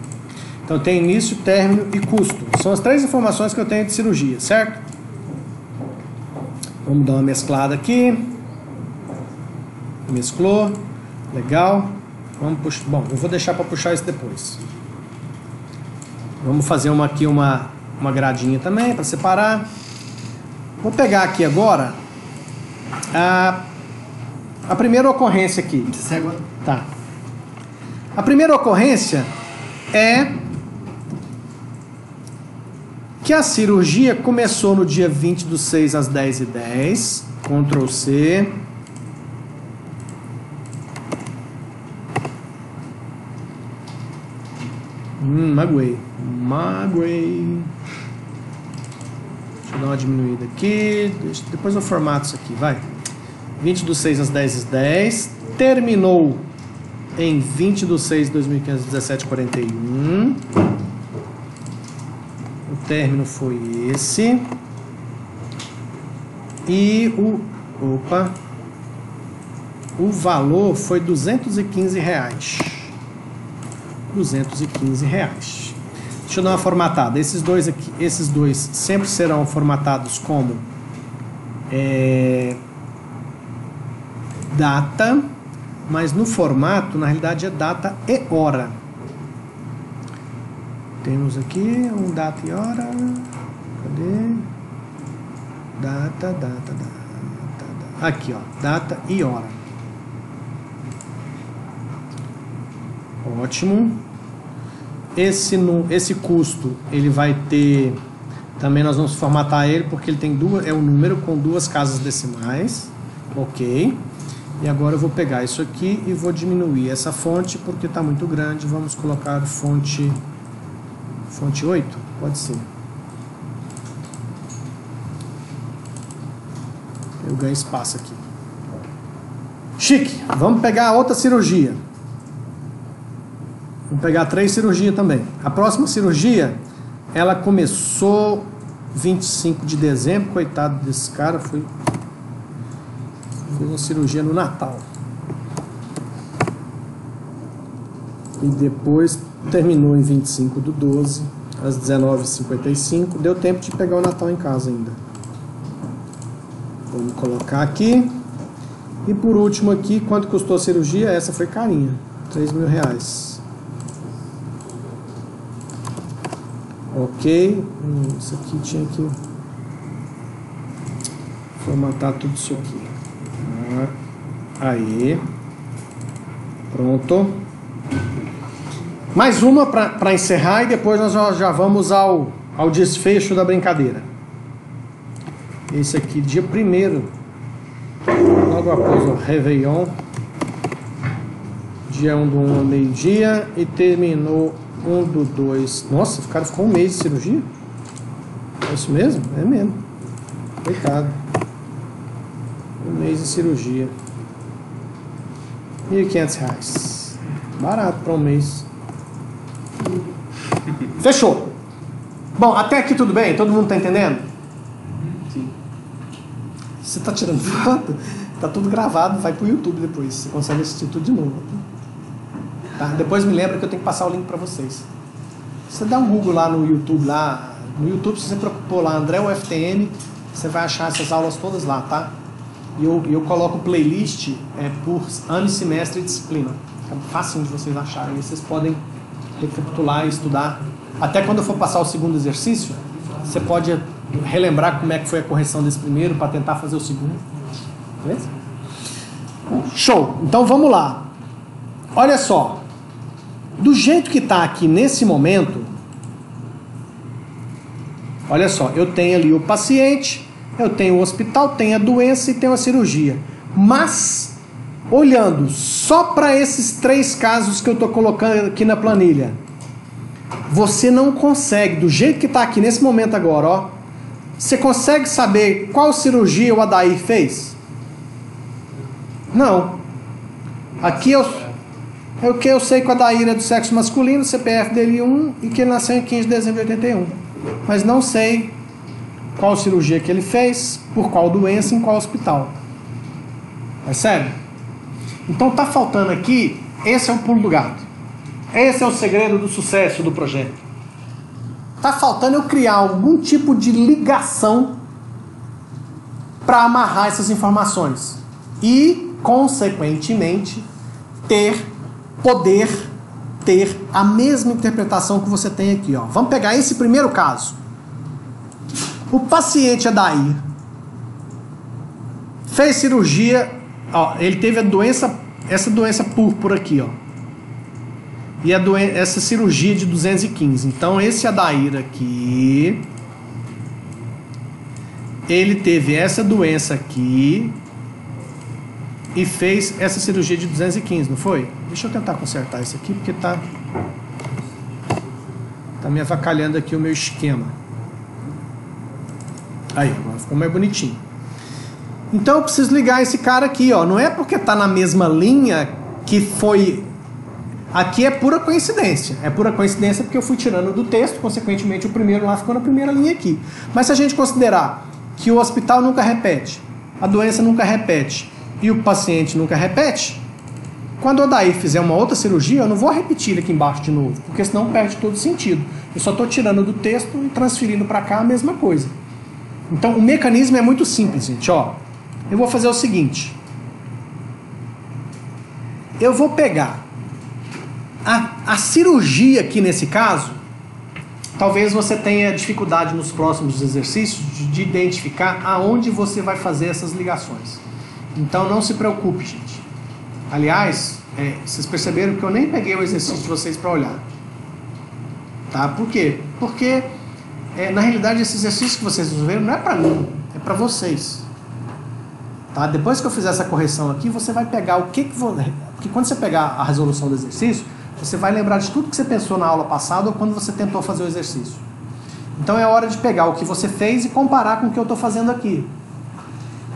Então tem início, término e custo. São as 3 informações que eu tenho de cirurgia, certo? Vamos dar uma mesclada aqui. Mesclou. Legal. Vamos puxar. Bom, eu vou deixar para puxar isso depois. Vamos fazer aqui uma gradinha também para separar. Vou pegar aqui agora a primeira ocorrência aqui. Tá. A primeira ocorrência é que a cirurgia começou no dia 20/6 às 10h10. Ctrl C. Magoei. Deixa eu dar uma diminuída aqui. Depois eu formato isso aqui, vai. 20/6 às 10h10. Terminou em 20/6 de 2015 às 17h41. O término foi esse. E o valor foi R$215. R$215. Deixa eu dar uma formatada. Esses dois sempre serão formatados como data, mas no formato, na realidade, é data e hora. Temos aqui um data e hora. Cadê? Data. Aqui, ó, data e hora. Ótimo. Esse custo, ele vai ter... Também nós vamos formatar ele, porque ele tem um número com 2 casas decimais. Ok. E agora eu vou pegar isso aqui e vou diminuir essa fonte, porque está muito grande. Vamos colocar fonte 8? Pode ser. Eu ganho espaço aqui. Chique. Vamos pegar outra cirurgia. Vamos pegar 3 cirurgias também. A próxima cirurgia, ela começou 25 de dezembro. Coitado desse cara, fez uma cirurgia no Natal. E depois terminou em 25/12, às 19h55. Deu tempo de pegar o Natal em casa ainda. Vamos colocar aqui. E por último aqui, quanto custou a cirurgia? Essa foi carinha, R$3.000. Ok. Isso aqui tinha que formatar tudo isso aqui. Aí. Pronto. Mais uma para encerrar e depois nós já vamos ao desfecho da brincadeira. Esse aqui, dia 1º, logo após o Réveillon, dia 1/1 ao meio-dia, e terminou 1/2. Nossa, o cara ficou um mês de cirurgia? É isso mesmo? É mesmo. Coitado. Um mês de cirurgia. R$1.500. Barato para um mês. Fechou. Bom, até aqui tudo bem? Todo mundo está entendendo? Sim. Você está tirando foto? Tá tudo gravado, vai pro YouTube depois. Você consegue assistir tudo de novo. Tá? Depois me lembra que eu tenho que passar o link para vocês. Você dá um Google lá no YouTube, no YouTube, se você procurar lá André UFTM, você vai achar essas aulas todas lá, tá? E eu coloco playlist por ano e semestre e disciplina. É fácil de vocês acharem. E vocês podem recapitular e estudar. Até quando eu for passar o segundo exercício, você pode relembrar como é que foi a correção desse primeiro para tentar fazer o segundo. Beleza? Show! Então vamos lá. Olha só. Do jeito que está aqui nesse momento, olha só, eu tenho ali o paciente, eu tenho o hospital, tenho a doença e tenho a cirurgia. Mas, olhando só para esses 3 casos que eu estou colocando aqui na planilha, você não consegue, do jeito que está aqui nesse momento agora, ó, você consegue saber qual cirurgia o Adair fez? Não. Aqui o que eu sei que o Adair é do sexo masculino, CPF dele 1 e que ele nasceu em 15 de dezembro de 81. Mas não sei qual cirurgia que ele fez, por qual doença, em qual hospital. Percebe? Então tá faltando aqui, esse é o pulo do gato. Esse é o segredo do sucesso do projeto. Tá faltando eu criar algum tipo de ligação para amarrar essas informações. E, consequentemente, ter poder ter a mesma interpretação que você tem aqui, ó. Vamos pegar esse primeiro caso. O paciente Adair fez cirurgia, ó, ele teve a doença, essa doença púrpura aqui, ó. E essa cirurgia de 215. Então esse Adair aqui, ele teve essa doença aqui e fez essa cirurgia de 215, não foi? Deixa eu tentar consertar isso aqui, porque tá me avacalhando aqui o meu esquema. Aí, agora ficou mais bonitinho. Então eu preciso ligar esse cara aqui, ó. Não é porque tá na mesma linha que foi... Aqui é pura coincidência. É pura coincidência porque eu fui tirando do texto, consequentemente o primeiro lá ficou na primeira linha aqui. Mas se a gente considerar que o hospital nunca repete, a doença nunca repete e o paciente nunca repete, quando o Adair fizer uma outra cirurgia, eu não vou repetir ele aqui embaixo de novo, porque senão perde todo sentido. Eu só estou tirando do texto e transferindo para cá a mesma coisa. Então o mecanismo é muito simples, gente. Ó, eu vou fazer o seguinte. Eu vou pegar a cirurgia aqui nesse caso. Talvez você tenha dificuldade nos próximos exercícios de identificar aonde você vai fazer essas ligações. Então não se preocupe, gente. Aliás, vocês perceberam que eu nem peguei o exercício de vocês para olhar. Tá? Por quê? Porque, na realidade, esse exercício que vocês resolveram não é para mim, é para vocês. Tá? Depois que eu fizer essa correção aqui, você vai pegar porque quando você pegar a resolução do exercício, você vai lembrar de tudo que você pensou na aula passada ou quando você tentou fazer o exercício. Então é hora de pegar o que você fez e comparar com o que eu estou fazendo aqui.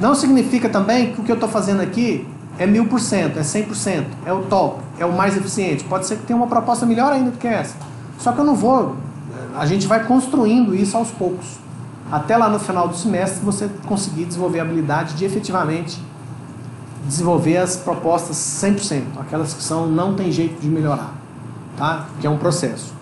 Não significa também que o que eu estou fazendo aqui é 1000%, é 100%, é o top, é o mais eficiente. Pode ser que tenha uma proposta melhor ainda do que essa. Só que eu não vou... A gente vai construindo isso aos poucos. Até lá no final do semestre você conseguir desenvolver a habilidade de efetivamente desenvolver as propostas 100%. Aquelas que não tem jeito de melhorar. Tá? Que é um processo.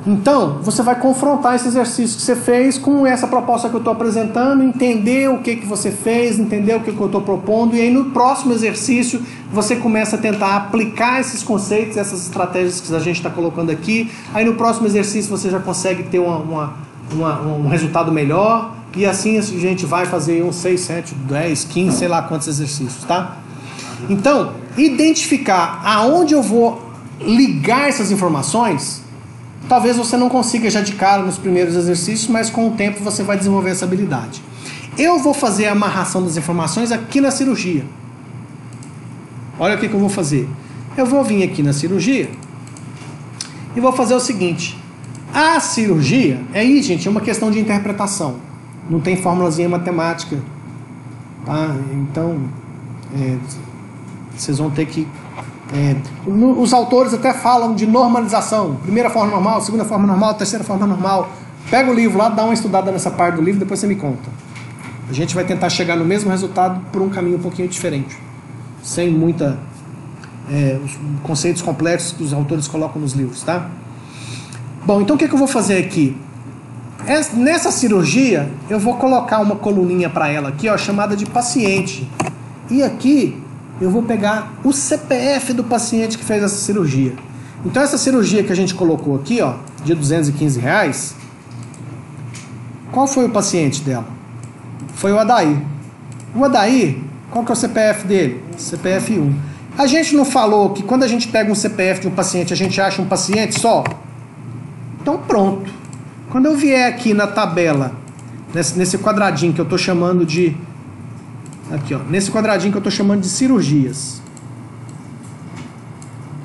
Então, você vai confrontar esse exercício que você fez com essa proposta que eu estou apresentando, entender o que você fez, entender o que eu estou propondo, e aí no próximo exercício você começa a tentar aplicar esses conceitos, essas estratégias que a gente está colocando aqui. Aí no próximo exercício você já consegue ter um resultado melhor, e assim a gente vai fazer uns 6, 7, 10, 15, sei lá quantos exercícios, tá? Então, identificar aonde eu vou ligar essas informações. Talvez você não consiga já de cara nos primeiros exercícios, mas com o tempo você vai desenvolver essa habilidade. Eu vou fazer a amarração das informações aqui na cirurgia. Olha o que eu vou fazer. Eu vou vir aqui na cirurgia e vou fazer o seguinte. A cirurgia, aí, gente, é uma questão de interpretação. Não tem formulazinha matemática. Tá? Então, vocês vão ter que... os autores até falam de normalização. Primeira forma normal, segunda forma normal, terceira forma normal. Pega o livro lá, dá uma estudada nessa parte do livro, depois você me conta. A gente vai tentar chegar no mesmo resultado por um caminho um pouquinho diferente, sem muita os conceitos complexos que os autores colocam nos livros, tá? Bom, então o que eu vou fazer aqui? Nessa cirurgia eu vou colocar uma coluninha para ela aqui, ó, chamada de paciente. E aqui eu vou pegar o CPF do paciente que fez essa cirurgia. Então essa cirurgia que a gente colocou aqui, ó, de R$215, qual foi o paciente dela? Foi o Adair. O Adair, qual que é o CPF dele? CPF 1. A gente não falou que quando a gente pega um CPF de um paciente, a gente acha um paciente só? Então pronto. Quando eu vier aqui na tabela, nesse quadradinho que eu estou chamando de... Aqui, ó, nesse quadradinho que eu estou chamando de cirurgias.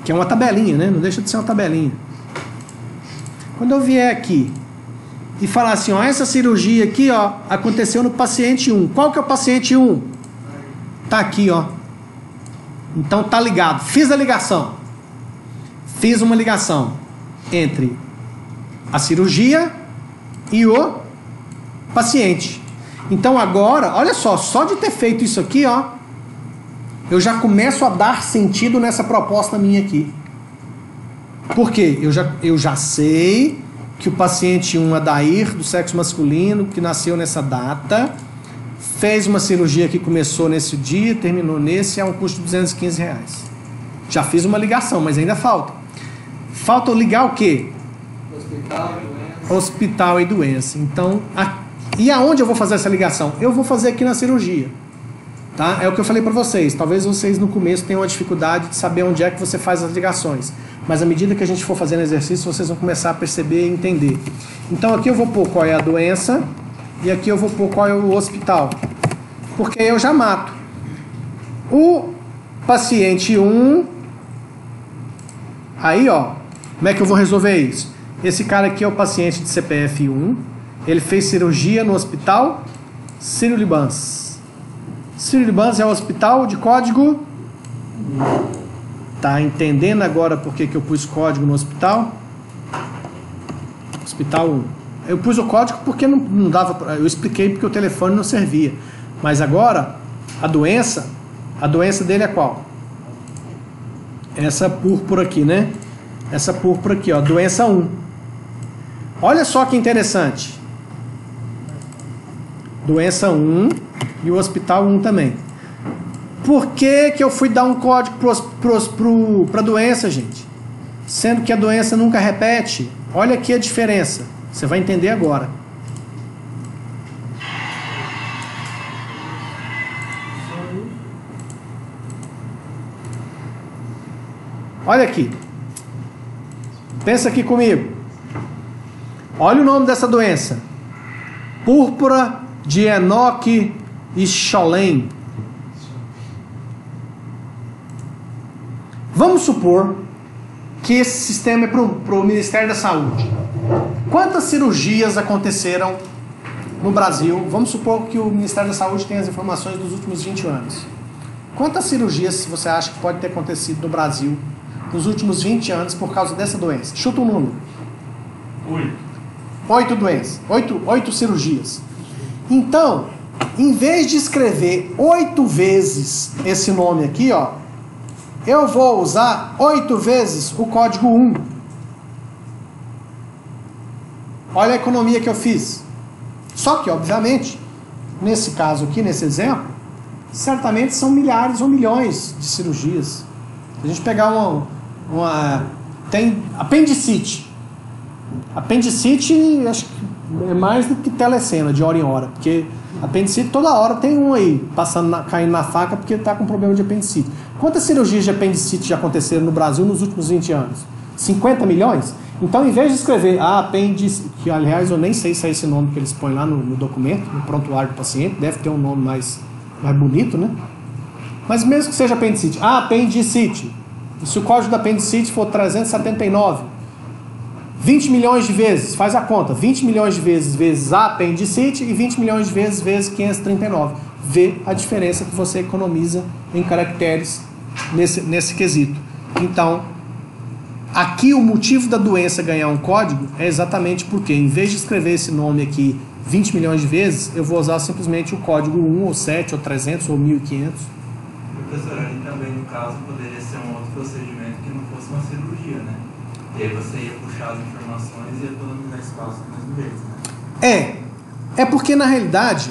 Que é uma tabelinha, né? Não deixa de ser uma tabelinha. Quando eu vier aqui e falar assim, ó, essa cirurgia aqui, ó, aconteceu no paciente 1. Qual que é o paciente 1? Tá aqui, ó. Então tá ligado. Fiz a ligação. Fiz uma ligação entre a cirurgia e o paciente. Então agora, olha só de ter feito isso aqui, ó, eu já começo a dar sentido nessa proposta minha aqui. Por quê? Eu já sei que o paciente 1, Adair, do sexo masculino, que nasceu nessa data, fez uma cirurgia que começou nesse dia, terminou nesse, a um custo de R$215. Já fiz uma ligação, mas ainda falta. Falta ligar o quê? Hospital e doença. Então, e aonde eu vou fazer essa ligação? Eu vou fazer aqui na cirurgia. Tá? É o que eu falei para vocês. Talvez vocês no começo tenham uma dificuldade de saber onde é que você faz as ligações. Mas à medida que a gente for fazendo exercício, vocês vão começar a perceber e entender. Então aqui eu vou pôr qual é a doença e aqui eu vou pôr qual é o hospital. Porque eu já mato. O paciente 1... Aí, ó, como é que eu vou resolver isso? Esse cara aqui é o paciente de CPF 1. Ele fez cirurgia no hospital Sírio-Libanês. Sírio-Libanês é o hospital de código. Tá entendendo agora por que eu pus código no hospital? Hospital 1. Eu pus o código porque não dava. Eu expliquei porque o telefone não servia. Mas agora, a doença dele é qual? Essa púrpura aqui, né? Essa púrpura aqui, ó, doença 1. Olha só que interessante. Doença 1 e o hospital 1 também. Por que eu fui dar um código para a doença, gente? Sendo que a doença nunca repete. Olha aqui a diferença. Você vai entender agora. Olha aqui. Pensa aqui comigo. Olha o nome dessa doença. Púrpura de Enoch e Scholem. Vamos supor que esse sistema é para o Ministério da Saúde. Quantas cirurgias aconteceram no Brasil? Vamos supor que o Ministério da Saúde tem as informações dos últimos 20 anos. Quantas cirurgias você acha que pode ter acontecido no Brasil nos últimos 20 anos por causa dessa doença? Chuta um número. 8 doenças. 8 cirurgias. Então, em vez de escrever 8 vezes esse nome aqui, ó, eu vou usar 8 vezes o código 1. Olha a economia que eu fiz. Só que, obviamente, nesse caso aqui, nesse exemplo, certamente são milhares ou milhões de cirurgias. Se a gente pegar tem apendicite. Apendicite, acho que é mais do que telecena, de hora em hora. Porque apendicite toda hora tem um aí, caindo na faca porque está com problema de apendicite. Quantas cirurgias de apendicite já aconteceram no Brasil nos últimos 20 anos? 50 milhões? Então, em vez de escrever apendicite, que aliás eu nem sei se é esse nome que eles põem lá no documento, no prontuário do paciente, deve ter um nome mais bonito, né? Mas mesmo que seja apendicite, apendicite. Se o código da apendicite for 379, 20 milhões de vezes, faz a conta, 20 milhões de vezes apendicite e 20 milhões de vezes 539. Vê a diferença que você economiza em caracteres nesse quesito. Então, aqui o motivo da doença ganhar um código é exatamente porque, em vez de escrever esse nome aqui 20 milhões de vezes, eu vou usar simplesmente o código 1, ou 7, ou 300, ou 1500. Professor, ali também no caso poderia ser um outro procedimento que não fosse uma cirurgia, né? E aí você ia puxar as informações e ia economizar espaço mesmo vezes, né? É porque na realidade,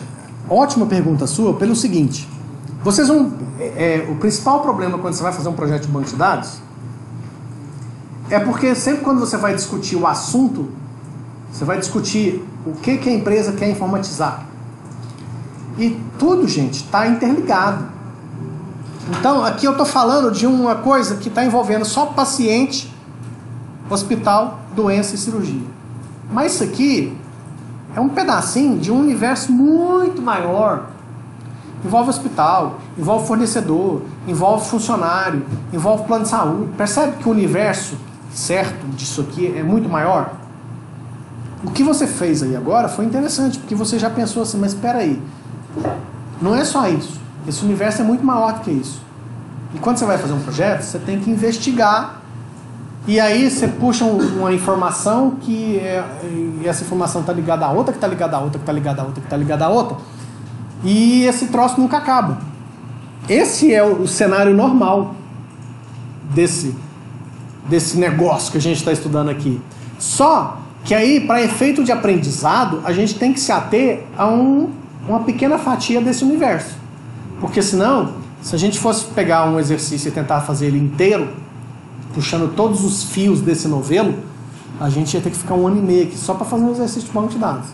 ótima pergunta sua, pelo seguinte, vocês vão, o principal problema quando você vai fazer um projeto de banco de dados é porque sempre quando você vai discutir o assunto, você vai discutir o que a empresa quer informatizar. E tudo, gente, está interligado. Então, aqui eu estou falando de uma coisa que está envolvendo só paciente, hospital, doença e cirurgia. Mas isso aqui é um pedacinho de um universo muito maior. Envolve hospital, envolve fornecedor, envolve funcionário, envolve plano de saúde. Percebe que o universo certo disso aqui é muito maior? O que você fez aí agora foi interessante, porque você já pensou assim, mas espera aí, não é só isso. Esse universo é muito maior do que isso. E quando você vai fazer um projeto, você tem que investigar. E aí você puxa uma informação e essa informação está ligada a outra, que está ligada a outra, que está ligada a outra, que está ligada a outra. E esse troço nunca acaba. Esse é o cenário normal desse negócio que a gente está estudando aqui. Só que aí, para efeito de aprendizado, a gente tem que se ater a uma pequena fatia desse universo. Porque senão, Se a gente fosse pegar um exercício e tentar fazer ele inteiro, puxando todos os fios desse novelo, a gente ia ter que ficar 1 ano e meio aqui só para fazer um exercício de banco de dados.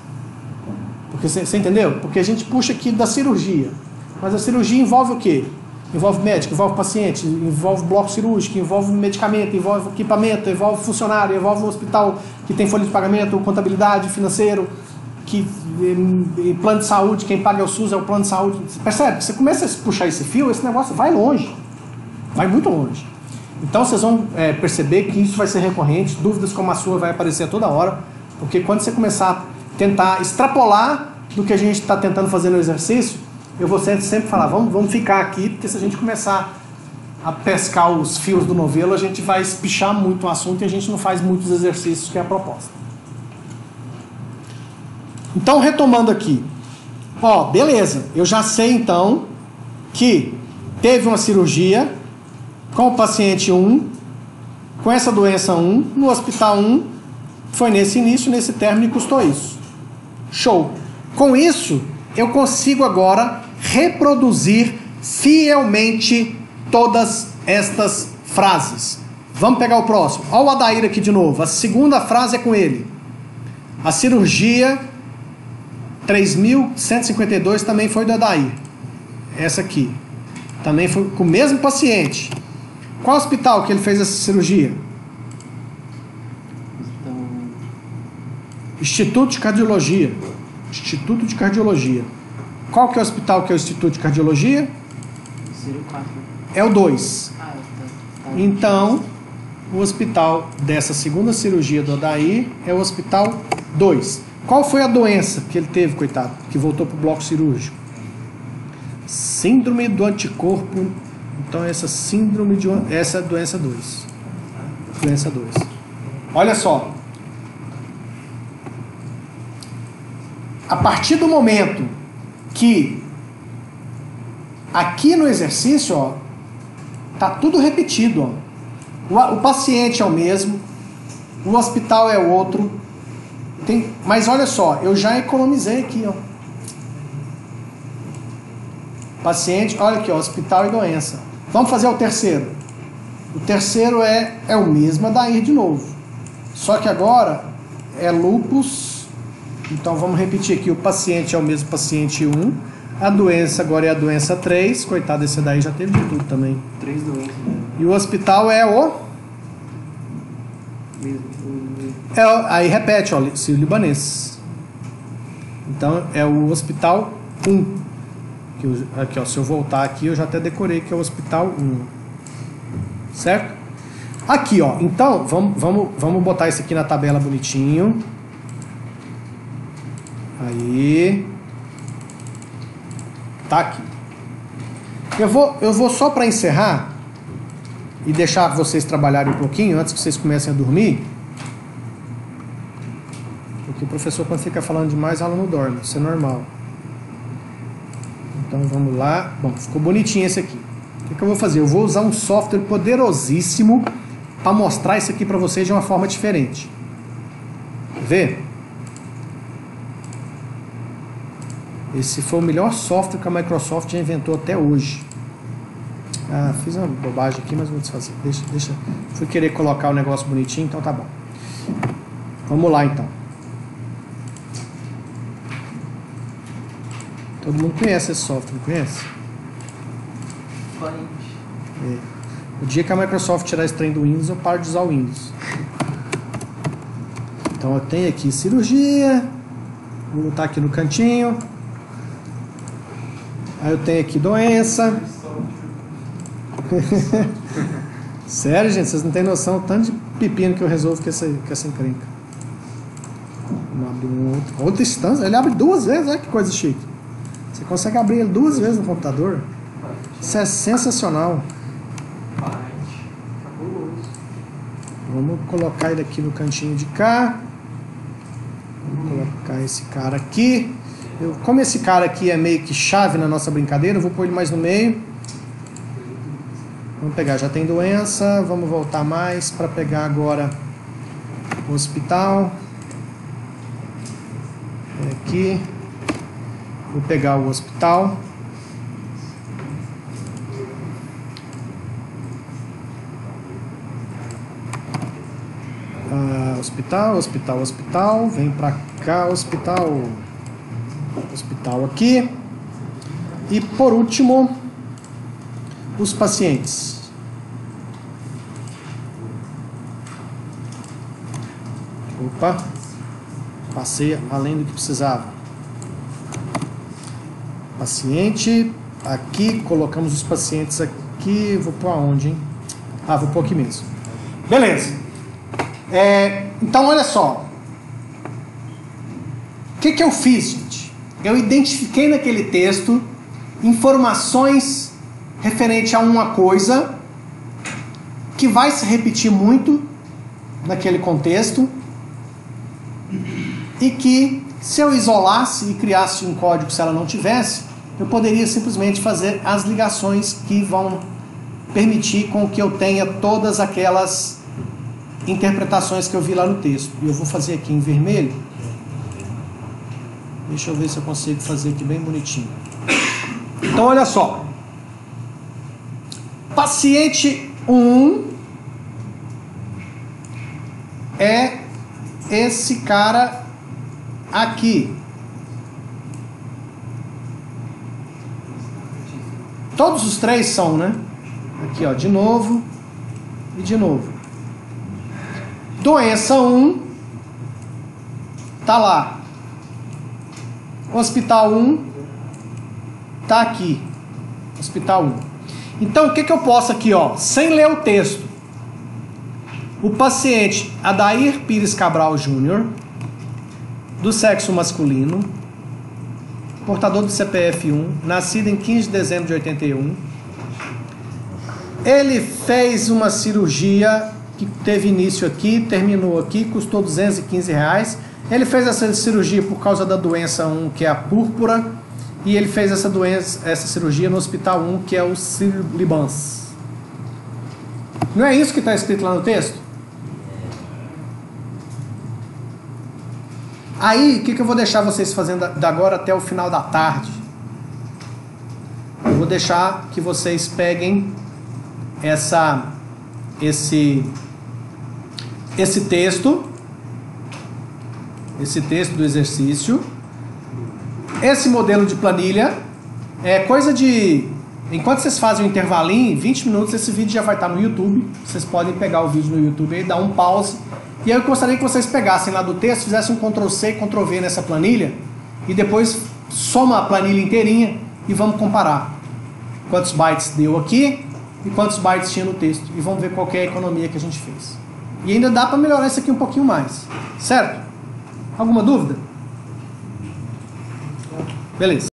Porque você entendeu? Porque a gente puxa aqui da cirurgia. Mas a cirurgia envolve o quê? Envolve médico, envolve paciente, envolve bloco cirúrgico, envolve medicamento, envolve equipamento, envolve funcionário, envolve um hospital que tem folha de pagamento, contabilidade, financeiro, que plano de saúde, quem paga é o SUS, é o plano de saúde. Você percebe? Você começa a puxar esse fio, esse negócio vai longe. Vai muito longe. Então vocês vão perceber que isso vai ser recorrente, dúvidas como a sua vai aparecer a toda hora, porque quando você começar a tentar extrapolar do que a gente está tentando fazer no exercício, eu vou sempre falar, vamos ficar aqui, porque se a gente começar a pescar os fios do novelo, a gente vai espichar muito o assunto e a gente não faz muitos exercícios, que é a proposta. Então, retomando aqui. Ó, beleza, eu já sei então que teve uma cirurgia com o paciente 1, com essa doença 1, no hospital 1, foi nesse início, nesse término e custou isso. Show! Com isso, eu consigo agora reproduzir fielmente todas estas frases. Vamos pegar o próximo. Olha o Adair aqui de novo. A segunda frase é com ele. A cirurgia 3.152 também foi do Adair. Essa aqui. Também foi com o mesmo paciente. Qual hospital que ele fez essa cirurgia? Instituto de Cardiologia. Instituto de Cardiologia. Qual que é o hospital que é o Instituto de Cardiologia? É o 2. Então, o hospital dessa segunda cirurgia do Adair é o hospital 2. Qual foi a doença que ele teve, coitado, que voltou para o bloco cirúrgico? Síndrome do anticorpo. Então, essa é a doença 2. Doença 2. Olha só. A partir do momento que aqui no exercício, ó, tá tudo repetido, ó. O paciente é o mesmo, o hospital é o outro. Mas olha só, eu já economizei aqui, ó. Paciente, olha aqui, ó, hospital e doença. Vamos fazer o terceiro. O terceiro é o mesmo Adair de novo. Só que agora é lúpus. Então vamos repetir aqui, o paciente é o mesmo paciente 1, a doença agora é a doença 3, coitado, esse daí já teve de tudo também. 3 doenças. E o hospital é o... aí repete, ó, sírio-libanês. Então é o hospital 1. Aqui, ó, se eu voltar aqui, eu já até decorei que é o hospital 1. Certo? Aqui, ó, então, vamos botar isso aqui na tabela bonitinho. Aí. Tá aqui. Eu vou só para encerrar e deixar vocês trabalharem um pouquinho antes que vocês comecem a dormir. Porque o professor, quando fica falando demais, o aluno dorme. Isso é normal. Então vamos lá. Bom, ficou bonitinho esse aqui. O que eu vou fazer? Eu vou usar um software poderosíssimo para mostrar isso aqui para vocês de uma forma diferente. Quer ver? Esse foi o melhor software que a Microsoft já inventou até hoje. Ah, fiz uma bobagem aqui, mas vou desfazer. Deixa. Fui querer colocar o negócio bonitinho, então tá bom. Vamos lá, então. Todo mundo conhece esse software, não conhece? É. O dia que a Microsoft tirar esse trem do Windows, eu paro de usar o Windows. Então eu tenho aqui cirurgia. Vou botar aqui no cantinho. Aí eu tenho aqui doença. Sério, gente, vocês não têm noção o tanto de pepino que eu resolvo com essa encrenca. Vamos abrir outra instância. Ele abre 2 vezes, olha que coisa chique. Você consegue abrir ele 2 vezes no computador. Isso é sensacional. Vamos colocar ele aqui no cantinho de cá. Vamos colocar esse cara aqui. Como esse cara aqui é meio que chave na nossa brincadeira, eu vou pôr ele mais no meio. Vamos pegar, já tem doença. Vamos voltar mais para pegar agora o hospital. Aqui. Vou pegar o hospital. Hospital, hospital, hospital. Vem pra cá, hospital. Hospital aqui. E por último, os pacientes. Opa, passei além do que precisava. Paciente, aqui, colocamos os pacientes aqui. Vou pôr aonde, hein? Vou pôr aqui mesmo. Beleza. Então, olha só. O que eu fiz, gente? Eu identifiquei naquele texto informações referente a uma coisa que vai se repetir muito naquele contexto e que, se eu isolasse e criasse um código se ela não tivesse, eu poderia simplesmente fazer as ligações que vão permitir com que eu tenha todas aquelas interpretações que eu vi lá no texto. E eu vou fazer aqui em vermelho. Deixa eu ver se eu consigo fazer aqui bem bonitinho. Então, olha só. Paciente 1 é esse cara aqui. Todos os três são, né? Aqui, ó, de novo e de novo. Doença 1 tá lá. Hospital 1 tá aqui. Hospital 1. Então, o que eu posso aqui, ó, sem ler o texto? O paciente Adair Pires Cabral Júnior, do sexo masculino, portador do CPF 1, nascido em 15 de dezembro de 81. Ele fez uma cirurgia que teve início aqui, terminou aqui, custou R$215. Ele fez essa cirurgia por causa da doença 1, que é a púrpura, e ele fez essa cirurgia no hospital 1, que é o Sírio-Libanês. Não é isso que está escrito lá no texto? Aí, o que eu vou deixar vocês fazendo da agora até o final da tarde? Eu vou deixar que vocês peguem esse texto do exercício, esse modelo de planilha, é coisa de... Enquanto vocês fazem um intervalinho, 20 minutos, esse vídeo já vai estar no YouTube. Vocês podem pegar o vídeo no YouTube e dar um pause. E aí eu gostaria que vocês pegassem lá do texto, fizessem um Ctrl+C, Ctrl+V nessa planilha e depois soma a planilha inteirinha e vamos comparar quantos bytes deu aqui e quantos bytes tinha no texto. E vamos ver qual que é a economia que a gente fez. E ainda dá para melhorar isso aqui um pouquinho mais. Certo? Alguma dúvida? Beleza.